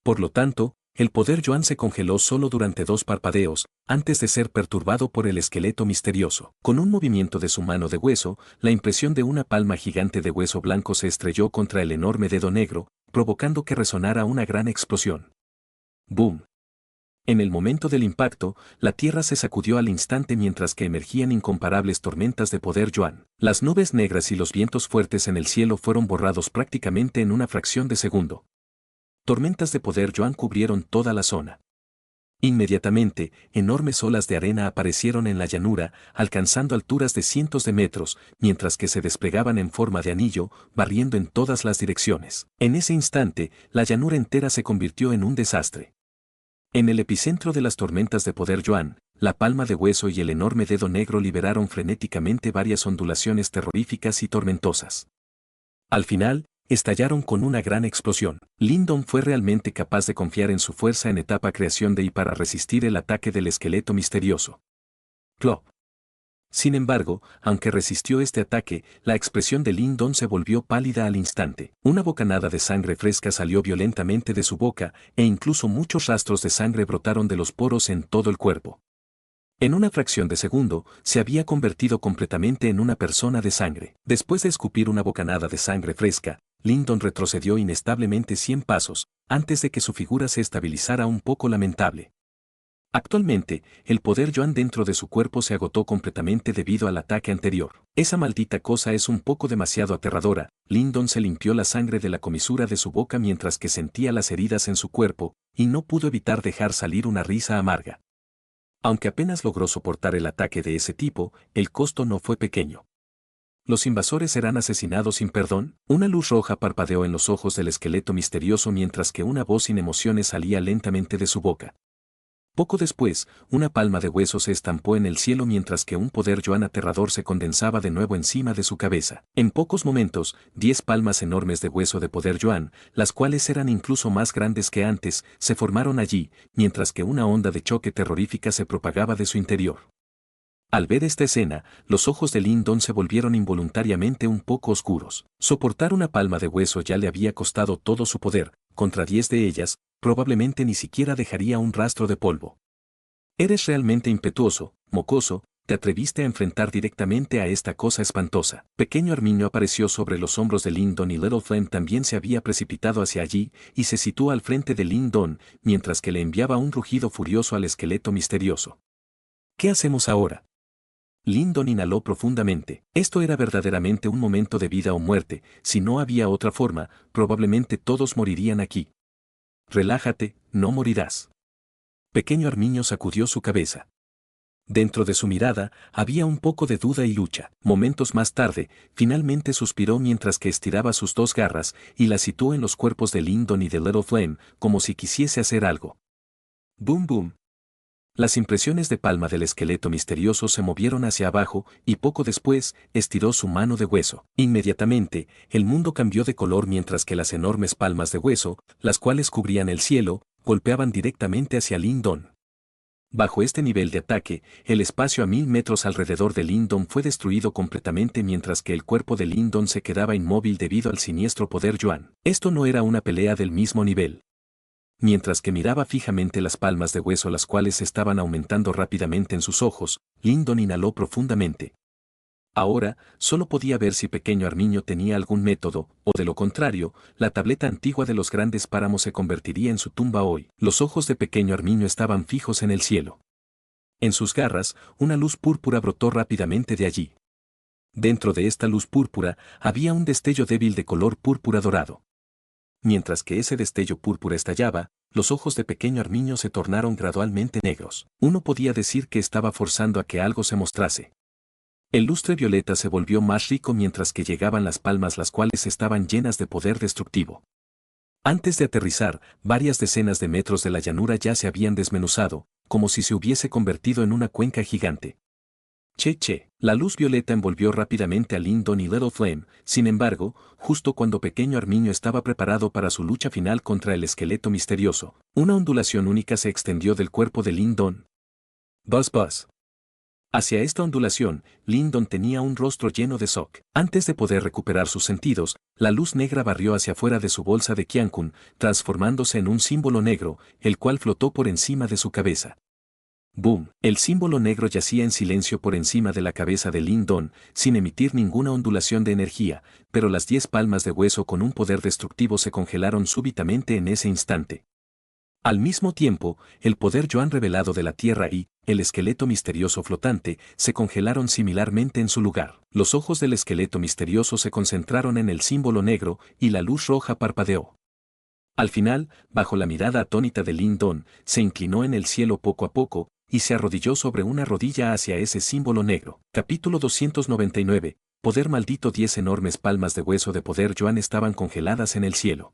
A: Por lo tanto, el poder Yuan se congeló solo durante 2 parpadeos, antes de ser perturbado por el esqueleto misterioso. Con un movimiento de su mano de hueso, la impresión de una palma gigante de hueso blanco se estrelló contra el enorme dedo negro, provocando que resonara una gran explosión. ¡Boom! En el momento del impacto, la tierra se sacudió al instante mientras que emergían incomparables tormentas de poder Yuan. Las nubes negras y los vientos fuertes en el cielo fueron borrados prácticamente en una fracción de segundo. Tormentas de poder Yuan cubrieron toda la zona. Inmediatamente, enormes olas de arena aparecieron en la llanura, alcanzando alturas de cientos de metros, mientras que se desplegaban en forma de anillo, barriendo en todas las direcciones. En ese instante, la llanura entera se convirtió en un desastre. En el epicentro de las tormentas de poder Yuan, la palma de hueso y el enorme dedo negro liberaron frenéticamente varias ondulaciones terroríficas y tormentosas. Al final, estallaron con una gran explosión. Lin Don fue realmente capaz de confiar en su fuerza en etapa creación de y para resistir el ataque del esqueleto misterioso. Plop. Sin embargo, aunque resistió este ataque, la expresión de Lin Don se volvió pálida al instante. Una bocanada de sangre fresca salió violentamente de su boca, e incluso muchos rastros de sangre brotaron de los poros en todo el cuerpo. En una fracción de segundo, se había convertido completamente en una persona de sangre. Después de escupir una bocanada de sangre fresca, Lin Don retrocedió inestablemente 100 pasos, antes de que su figura se estabilizara un poco lamentable. Actualmente, el poder Yuan dentro de su cuerpo se agotó completamente debido al ataque anterior. Esa maldita cosa es un poco demasiado aterradora. Lin Don se limpió la sangre de la comisura de su boca mientras que sentía las heridas en su cuerpo, y no pudo evitar dejar salir una risa amarga. Aunque apenas logró soportar el ataque de ese tipo, el costo no fue pequeño. ¿Los invasores serán asesinados sin perdón? Una luz roja parpadeó en los ojos del esqueleto misterioso mientras que una voz sin emociones salía lentamente de su boca. Poco después, una palma de hueso se estampó en el cielo mientras que un poder Yuan aterrador se condensaba de nuevo encima de su cabeza. En pocos momentos, 10 palmas enormes de hueso de poder Yuan, las cuales eran incluso más grandes que antes, se formaron allí, mientras que una onda de choque terrorífica se propagaba de su interior. Al ver esta escena, los ojos de Lin Don se volvieron involuntariamente un poco oscuros. Soportar una palma de hueso ya le había costado todo su poder, contra 10 de ellas, probablemente ni siquiera dejaría un rastro de polvo. Eres realmente impetuoso, mocoso, te atreviste a enfrentar directamente a esta cosa espantosa. Pequeño armiño apareció sobre los hombros de Lin Don y Little Flame también se había precipitado hacia allí y se situó al frente de Lin Don, mientras que le enviaba un rugido furioso al esqueleto misterioso. ¿Qué hacemos ahora? Lin Don inhaló profundamente. Esto era verdaderamente un momento de vida o muerte, si no había otra forma, probablemente todos morirían aquí. Relájate, no morirás. Pequeño armiño sacudió su cabeza. Dentro de su mirada, había un poco de duda y lucha. Momentos más tarde, finalmente suspiró mientras que estiraba sus 2 garras y las situó en los cuerpos de Lin Don y de Little Flame, como si quisiese hacer algo. Boom boom. Las impresiones de palma del esqueleto misterioso se movieron hacia abajo y poco después estiró su mano de hueso. Inmediatamente, el mundo cambió de color mientras que las enormes palmas de hueso, las cuales cubrían el cielo, golpeaban directamente hacia Lin Don. Bajo este nivel de ataque, el espacio a 1000 metros alrededor de Lindon fue destruido completamente mientras que el cuerpo de Lindon se quedaba inmóvil debido al siniestro poder Yuan. Esto no era una pelea del mismo nivel. Mientras que miraba fijamente las palmas de hueso las cuales estaban aumentando rápidamente en sus ojos, Lindon inhaló profundamente. Ahora, solo podía ver si Pequeño Armiño tenía algún método, o de lo contrario, la tableta antigua de los grandes páramos se convertiría en su tumba hoy. Los ojos de Pequeño Armiño estaban fijos en el cielo. En sus garras, una luz púrpura brotó rápidamente de allí. Dentro de esta luz púrpura, había un destello débil de color púrpura dorado. Mientras que ese destello púrpura estallaba, los ojos de Pequeño Armiño se tornaron gradualmente negros. Uno podía decir que estaba forzando a que algo se mostrase. El lustre violeta se volvió más rico mientras que llegaban las palmas las cuales estaban llenas de poder destructivo. Antes de aterrizar, varias decenas de metros de la llanura ya se habían desmenuzado, como si se hubiese convertido en una cuenca gigante. Che. La luz violeta envolvió rápidamente a Lindon y Little Flame, sin embargo, justo cuando Pequeño Armiño estaba preparado para su lucha final contra el esqueleto misterioso, una ondulación única se extendió del cuerpo de Lindon. Buzz. Hacia esta ondulación, Lindon tenía un rostro lleno de shock. Antes de poder recuperar sus sentidos, la luz negra barrió hacia afuera de su bolsa de Qiankun, transformándose en un símbolo negro, el cual flotó por encima de su cabeza. ¡Boom! El símbolo negro yacía en silencio por encima de la cabeza de Lindon, sin emitir ninguna ondulación de energía, pero las 10 palmas de hueso con un poder destructivo se congelaron súbitamente en ese instante. Al mismo tiempo, el poder Yuan revelado de la tierra y el esqueleto misterioso flotante se congelaron similarmente en su lugar. Los ojos del esqueleto misterioso se concentraron en el símbolo negro y la luz roja parpadeó. Al final, bajo la mirada atónita de Lindon, se inclinó en el cielo poco a poco y se arrodilló sobre una rodilla hacia ese símbolo negro. Capítulo 299. Poder maldito. 10 enormes palmas de hueso de poder Yuan estaban congeladas en el cielo.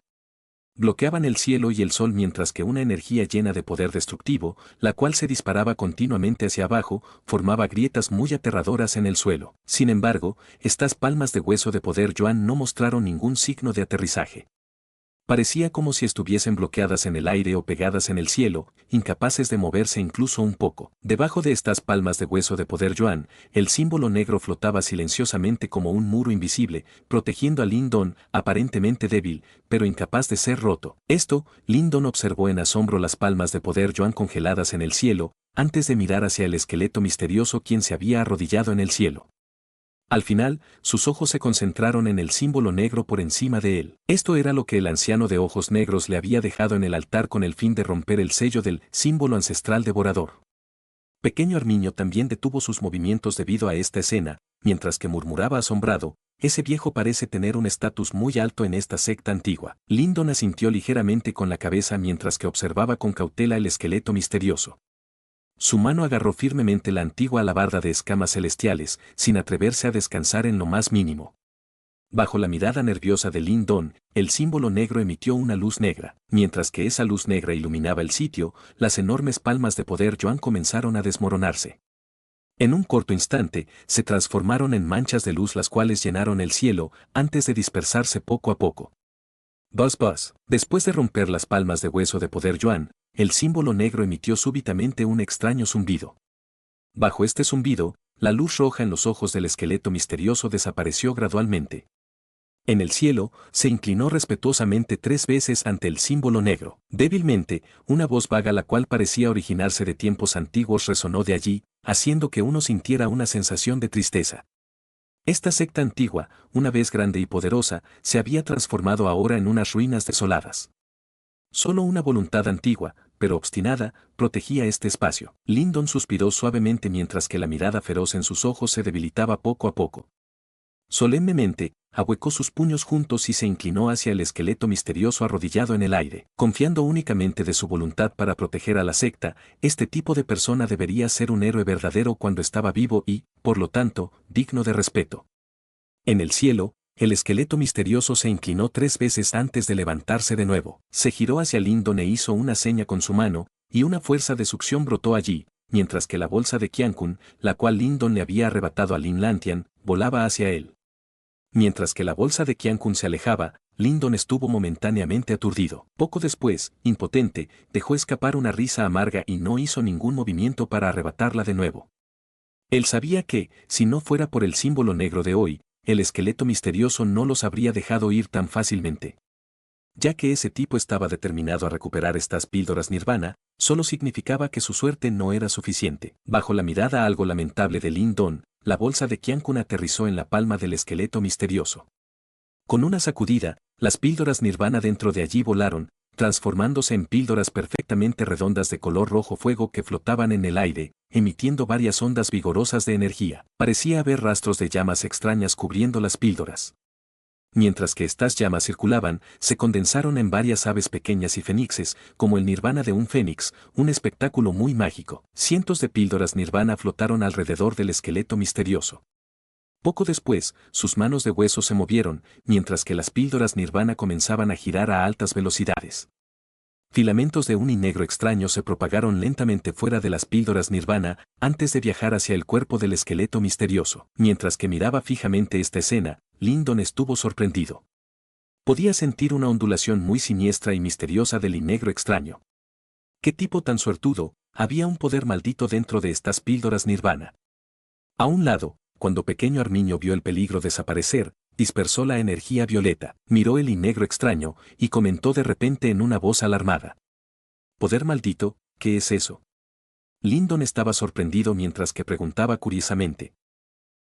A: Bloqueaban el cielo y el sol mientras que una energía llena de poder destructivo, la cual se disparaba continuamente hacia abajo, formaba grietas muy aterradoras en el suelo. Sin embargo, estas palmas de hueso de poder Yuan no mostraron ningún signo de aterrizaje. Parecía como si estuviesen bloqueadas en el aire o pegadas en el cielo, incapaces de moverse incluso un poco. Debajo de estas palmas de hueso de poder Yuan, el símbolo negro flotaba silenciosamente como un muro invisible, protegiendo a Lindon, aparentemente débil, pero incapaz de ser roto. Lindon observó en asombro las palmas de poder Yuan congeladas en el cielo, antes de mirar hacia el esqueleto misterioso quien se había arrodillado en el cielo. Al final, sus ojos se concentraron en el símbolo negro por encima de él. Esto era lo que el anciano de ojos negros le había dejado en el altar con el fin de romper el sello del símbolo ancestral devorador. Pequeño Armiño también detuvo sus movimientos debido a esta escena, mientras que murmuraba asombrado, ese viejo parece tener un estatus muy alto en esta secta antigua. Lindon asintió ligeramente con la cabeza mientras que observaba con cautela el esqueleto misterioso. Su mano agarró firmemente la antigua alabarda de escamas celestiales, sin atreverse a descansar en lo más mínimo. Bajo la mirada nerviosa de Lindon, el símbolo negro emitió una luz negra. Mientras que esa luz negra iluminaba el sitio, las enormes palmas de poder Yuan comenzaron a desmoronarse. En un corto instante, se transformaron en manchas de luz las cuales llenaron el cielo, antes de dispersarse poco a poco. Buzz. Después de romper las palmas de hueso de poder Yuan, el símbolo negro emitió súbitamente un extraño zumbido. Bajo este zumbido, la luz roja en los ojos del esqueleto misterioso desapareció gradualmente. En el cielo, se inclinó respetuosamente 3 veces ante el símbolo negro. Débilmente, una voz vaga la cual parecía originarse de tiempos antiguos resonó de allí, haciendo que uno sintiera una sensación de tristeza. Esta secta antigua, una vez grande y poderosa, se había transformado ahora en unas ruinas desoladas. Solo una voluntad antigua, pero obstinada, protegía este espacio. Lindon suspiró suavemente mientras que la mirada feroz en sus ojos se debilitaba poco a poco. Solemnemente, ahuecó sus puños juntos y se inclinó hacia el esqueleto misterioso arrodillado en el aire. Confiando únicamente de su voluntad para proteger a la secta, este tipo de persona debería ser un héroe verdadero cuando estaba vivo y, por lo tanto, digno de respeto. En el cielo, el esqueleto misterioso se inclinó 3 veces antes de levantarse de nuevo. Se giró hacia Lindon e hizo una seña con su mano, y una fuerza de succión brotó allí, mientras que la bolsa de Qiankun, la cual Lindon le había arrebatado a Lin Lantian, volaba hacia él. Mientras que la bolsa de Qiankun se alejaba, Lyndon estuvo momentáneamente aturdido. Poco después, impotente, dejó escapar una risa amarga y no hizo ningún movimiento para arrebatarla de nuevo. Él sabía que, si no fuera por el símbolo negro de hoy, el esqueleto misterioso no los habría dejado ir tan fácilmente. Ya que ese tipo estaba determinado a recuperar estas píldoras nirvana, solo significaba que su suerte no era suficiente. Bajo la mirada algo lamentable de Lyndon, la bolsa de Qiankun aterrizó en la palma del esqueleto misterioso. Con una sacudida, las píldoras nirvana dentro de allí volaron, transformándose en píldoras perfectamente redondas de color rojo fuego que flotaban en el aire, emitiendo varias ondas vigorosas de energía. Parecía haber rastros de llamas extrañas cubriendo las píldoras. Mientras que estas llamas circulaban, se condensaron en varias aves pequeñas y fénixes, como el nirvana de un fénix, un espectáculo muy mágico. Cientos de píldoras nirvana flotaron alrededor del esqueleto misterioso. Poco después, sus manos de hueso se movieron, mientras que las píldoras nirvana comenzaban a girar a altas velocidades. Filamentos de un negro extraño se propagaron lentamente fuera de las píldoras nirvana antes de viajar hacia el cuerpo del esqueleto misterioso. Mientras que miraba fijamente esta escena, Lyndon estuvo sorprendido. Podía sentir una ondulación muy siniestra y misteriosa del negro extraño. ¿Qué tipo tan suertudo? Había un poder maldito dentro de estas píldoras nirvana. A un lado, cuando pequeño Armiño vio el peligro desaparecer, dispersó la energía violeta, miró el negro extraño y comentó de repente en una voz alarmada. ¿Poder maldito? ¿Qué es eso? Lyndon estaba sorprendido mientras que preguntaba curiosamente.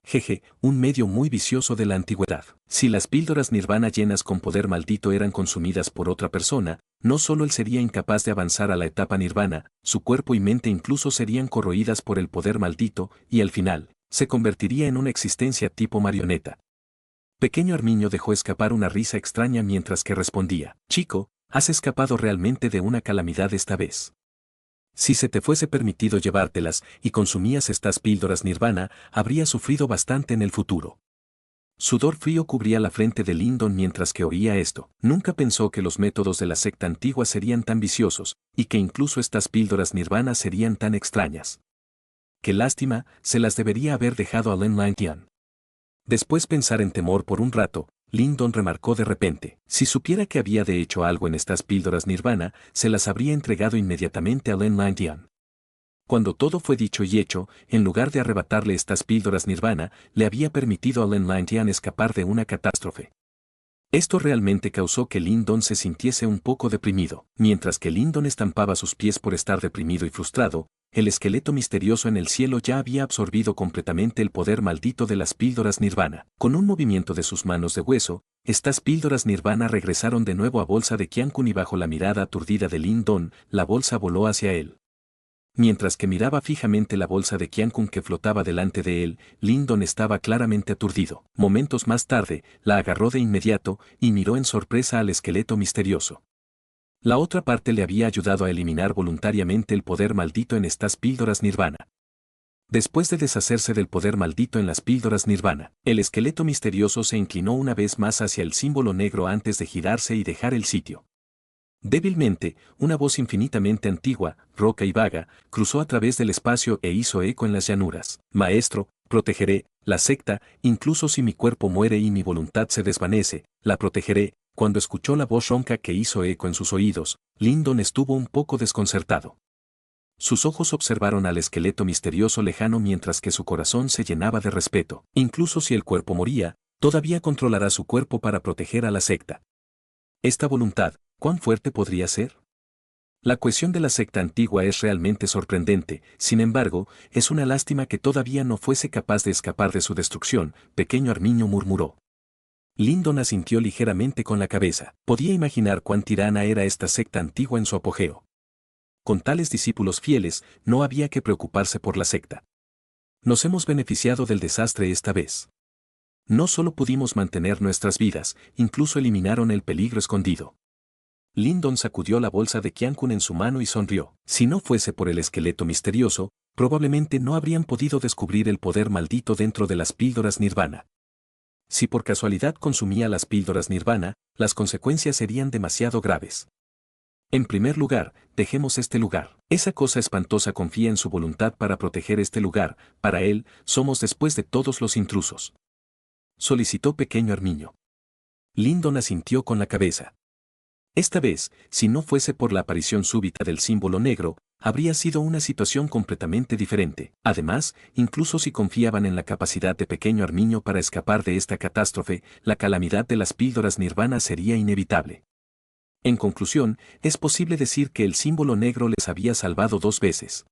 A: Jeje, un medio muy vicioso de la antigüedad. Si las píldoras nirvana llenas con poder maldito eran consumidas por otra persona, no solo él sería incapaz de avanzar a la etapa nirvana, su cuerpo y mente incluso serían corroídas por el poder maldito, y al final, se convertiría en una existencia tipo marioneta. Pequeño Armiño dejó escapar una risa extraña mientras que respondía, chico, has escapado realmente de una calamidad esta vez. Si se te fuese permitido llevártelas y consumías estas píldoras nirvana, habrías sufrido bastante en el futuro. Sudor frío cubría la frente de Lyndon mientras que oía esto. Nunca pensó que los métodos de la secta antigua serían tan viciosos, y que incluso estas píldoras nirvana serían tan extrañas. Qué lástima, se las debería haber dejado a Len Lin. Después pensar en temor por un rato, Lyndon remarcó de repente, si supiera que había de hecho algo en estas píldoras nirvana, se las habría entregado inmediatamente a Len Lin. Cuando todo fue dicho y hecho, en lugar de arrebatarle estas píldoras nirvana, le había permitido a Len Lin escapar de una catástrofe. Esto realmente causó que Lyndon se sintiese un poco deprimido. Mientras que Lyndon estampaba sus pies por estar deprimido y frustrado, el esqueleto misterioso en el cielo ya había absorbido completamente el poder maldito de las píldoras nirvana. Con un movimiento de sus manos de hueso, estas píldoras nirvana regresaron de nuevo a bolsa de Qiankun y bajo la mirada aturdida de Lyndon, la bolsa voló hacia él. Mientras que miraba fijamente la bolsa de Qiankun que flotaba delante de él, Lyndon estaba claramente aturdido. Momentos más tarde, la agarró de inmediato y miró en sorpresa al esqueleto misterioso. La otra parte le había ayudado a eliminar voluntariamente el poder maldito en estas píldoras nirvana. Después de deshacerse del poder maldito en las píldoras nirvana, el esqueleto misterioso se inclinó una vez más hacia el símbolo negro antes de girarse y dejar el sitio. Débilmente, una voz infinitamente antigua, roca y vaga, cruzó a través del espacio e hizo eco en las llanuras. Maestro, protegeré, la secta, incluso si mi cuerpo muere y mi voluntad se desvanece, la protegeré. Cuando escuchó la voz ronca que hizo eco en sus oídos, Lyndon estuvo un poco desconcertado. Sus ojos observaron al esqueleto misterioso lejano mientras que su corazón se llenaba de respeto. Incluso si el cuerpo moría, todavía controlará su cuerpo para proteger a la secta. Esta voluntad, ¿cuán fuerte podría ser? La cohesión de la secta antigua es realmente sorprendente, sin embargo, es una lástima que todavía no fuese capaz de escapar de su destrucción, pequeño Armiño murmuró. Lyndon asintió ligeramente con la cabeza. Podía imaginar cuán tirana era esta secta antigua en su apogeo. Con tales discípulos fieles, no había que preocuparse por la secta. Nos hemos beneficiado del desastre esta vez. No solo pudimos mantener nuestras vidas, incluso eliminaron el peligro escondido. Lyndon sacudió la bolsa de Qiankun en su mano y sonrió. Si no fuese por el esqueleto misterioso, probablemente no habrían podido descubrir el poder maldito dentro de las píldoras nirvana. Si por casualidad consumía las píldoras nirvana, las consecuencias serían demasiado graves. En primer lugar, dejemos este lugar. Esa cosa espantosa confía en su voluntad para proteger este lugar, para él, somos después de todos los intrusos. Solicitó pequeño Armiño. Lyndon asintió con la cabeza. Esta vez, si no fuese por la aparición súbita del símbolo negro, habría sido una situación completamente diferente. Además, incluso si confiaban en la capacidad de pequeño Armiño para escapar de esta catástrofe, la calamidad de las píldoras nirvana sería inevitable. En conclusión, es posible decir que el símbolo negro les había salvado 2 veces.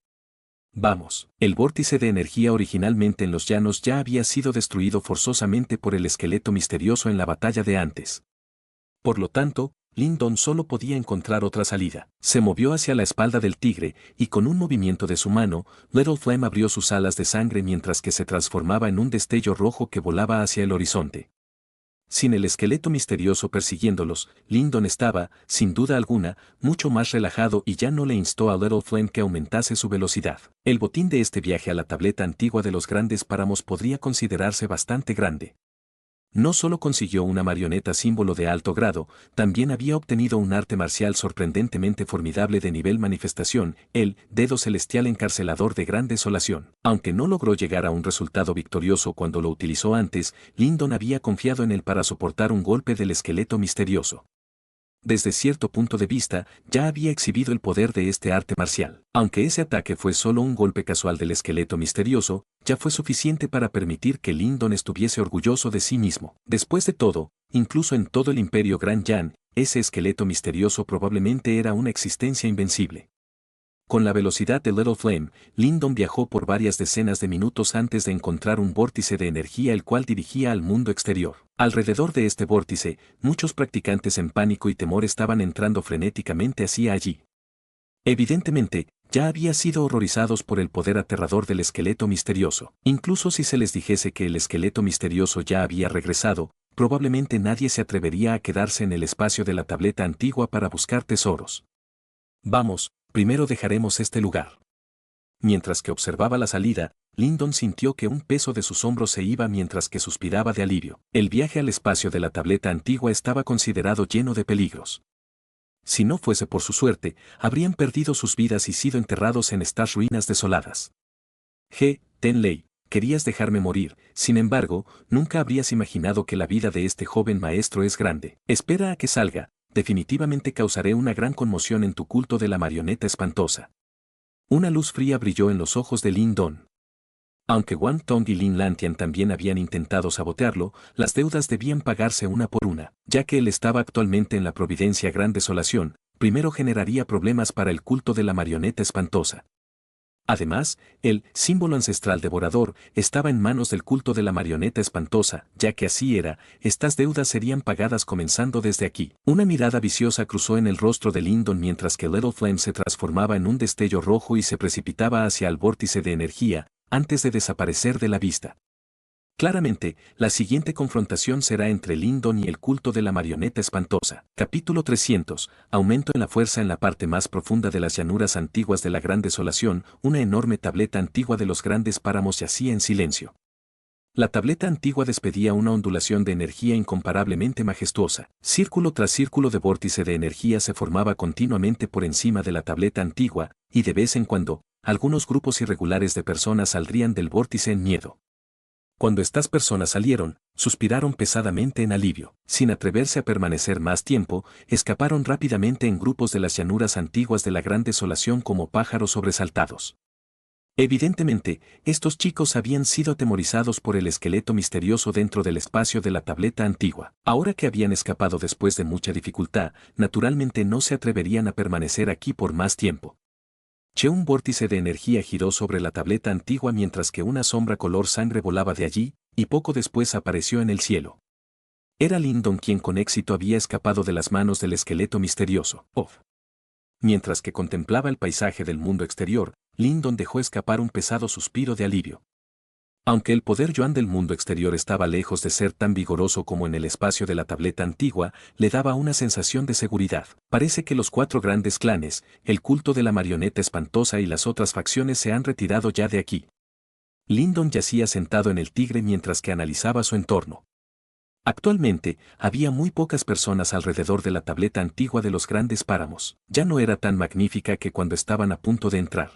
A: Vamos, el vórtice de energía originalmente en los llanos ya había sido destruido forzosamente por el esqueleto misterioso en la batalla de antes. Por lo tanto, Lyndon solo podía encontrar otra salida. Se movió hacia la espalda del tigre, y con un movimiento de su mano, Little Flame abrió sus alas de sangre mientras que se transformaba en un destello rojo que volaba hacia el horizonte. Sin el esqueleto misterioso persiguiéndolos, Lyndon estaba, sin duda alguna, mucho más relajado y ya no le instó a Little Flame que aumentase su velocidad. El botín de este viaje a la tableta antigua de los grandes páramos podría considerarse bastante grande. No solo consiguió una marioneta símbolo de alto grado, también había obtenido un arte marcial sorprendentemente formidable de nivel manifestación, el dedo celestial encarcelador de gran desolación. Aunque no logró llegar a un resultado victorioso cuando lo utilizó antes, Lyndon había confiado en él para soportar un golpe del esqueleto misterioso. Desde cierto punto de vista, ya había exhibido el poder de este arte marcial. Aunque ese ataque fue solo un golpe casual del esqueleto misterioso, ya fue suficiente para permitir que Lyndon estuviese orgulloso de sí mismo. Después de todo, incluso en todo el Imperio Gran Yan, ese esqueleto misterioso probablemente era una existencia invencible. Con la velocidad de Little Flame, Lyndon viajó por varias decenas de minutos antes de encontrar un vórtice de energía el cual dirigía al mundo exterior. Alrededor de este vórtice, muchos practicantes en pánico y temor estaban entrando frenéticamente hacia allí. Evidentemente, ya habían sido horrorizados por el poder aterrador del esqueleto misterioso. Incluso si se les dijese que el esqueleto misterioso ya había regresado, probablemente nadie se atrevería a quedarse en el espacio de la tableta antigua para buscar tesoros. Vamos, primero dejaremos este lugar. Mientras que observaba la salida, Lyndon sintió que un peso de sus hombros se iba mientras que suspiraba de alivio. El viaje al espacio de la tableta antigua estaba considerado lleno de peligros. Si no fuese por su suerte, habrían perdido sus vidas y sido enterrados en estas ruinas desoladas. Tenley, querías dejarme morir, sin embargo, nunca habrías imaginado que la vida de este joven maestro es grande. Espera a que salga. Definitivamente causaré una gran conmoción en tu culto de la marioneta espantosa. Una luz fría brilló en los ojos de Lyndon. Aunque Wang Tong y Lin Lantian también habían intentado sabotearlo, las deudas debían pagarse una por una. Ya que él estaba actualmente en la Providencia Gran Desolación, primero generaría problemas para el culto de la marioneta espantosa. Además, el símbolo ancestral devorador estaba en manos del culto de la marioneta espantosa, ya que así era, estas deudas serían pagadas comenzando desde aquí. Una mirada viciosa cruzó en el rostro de Lyndon mientras que Little Flame se transformaba en un destello rojo y se precipitaba hacia el vórtice de energía, antes de desaparecer de la vista. Claramente, la siguiente confrontación será entre Lyndon y el culto de la marioneta espantosa. Capítulo 300. Aumento en la fuerza en la parte más profunda de las llanuras antiguas de la Gran Desolación, una enorme tableta antigua de los grandes páramos yacía en silencio. La tableta antigua despedía una ondulación de energía incomparablemente majestuosa. Círculo tras círculo de vórtice de energía se formaba continuamente por encima de la tableta antigua, y de vez en cuando, algunos grupos irregulares de personas saldrían del vórtice en miedo. Cuando estas personas salieron, suspiraron pesadamente en alivio. Sin atreverse a permanecer más tiempo, escaparon rápidamente en grupos de las llanuras antiguas de la Gran Desolación como pájaros sobresaltados. Evidentemente, estos chicos habían sido atemorizados por el esqueleto misterioso dentro del espacio de la tableta antigua. Ahora que habían escapado después de mucha dificultad, naturalmente no se atreverían a permanecer aquí por más tiempo. Un vórtice de energía giró sobre la tableta antigua mientras que una sombra color sangre volaba de allí, y poco después apareció en el cielo. Era Lyndon quien con éxito había escapado de las manos del esqueleto misterioso. Mientras que contemplaba el paisaje del mundo exterior, Lyndon dejó escapar un pesado suspiro de alivio. Aunque el poder Yuan del mundo exterior estaba lejos de ser tan vigoroso como en el espacio de la tableta antigua, le daba una sensación de seguridad. Parece que los 4 grandes clanes, el culto de la marioneta espantosa y las otras facciones se han retirado ya de aquí. Lyndon yacía sentado en el tigre mientras que analizaba su entorno. Actualmente, había muy pocas personas alrededor de la tableta antigua de los grandes páramos. Ya no era tan magnífica que cuando estaban a punto de entrar.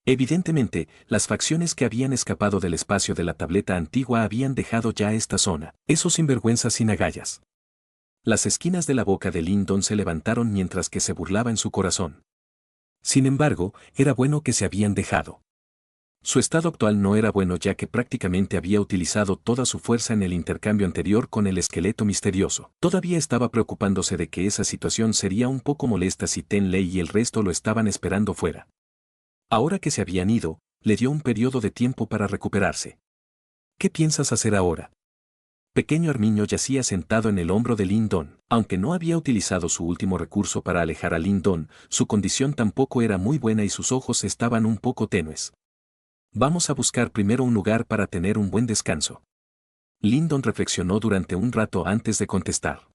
A: Evidentemente, las facciones que habían escapado del espacio de la tableta antigua habían dejado ya esta zona. Esos sinvergüenzas sin agallas. Las esquinas de la boca de Lyndon se levantaron mientras que se burlaba en su corazón. Sin embargo, era bueno que se habían dejado. Su estado actual no era bueno ya que prácticamente había utilizado toda su fuerza en el intercambio anterior con el esqueleto misterioso. Todavía estaba preocupándose de que esa situación sería un poco molesta si Tenley y el resto lo estaban esperando fuera. Ahora que se habían ido, le dio un periodo de tiempo para recuperarse. ¿Qué piensas hacer ahora? Pequeño Armiño yacía sentado en el hombro de Lyndon. Aunque no había utilizado su último recurso para alejar a Lyndon, su condición tampoco era muy buena y sus ojos estaban un poco tenues. Vamos a buscar primero un lugar para tener un buen descanso. Lyndon reflexionó durante un rato antes de contestar.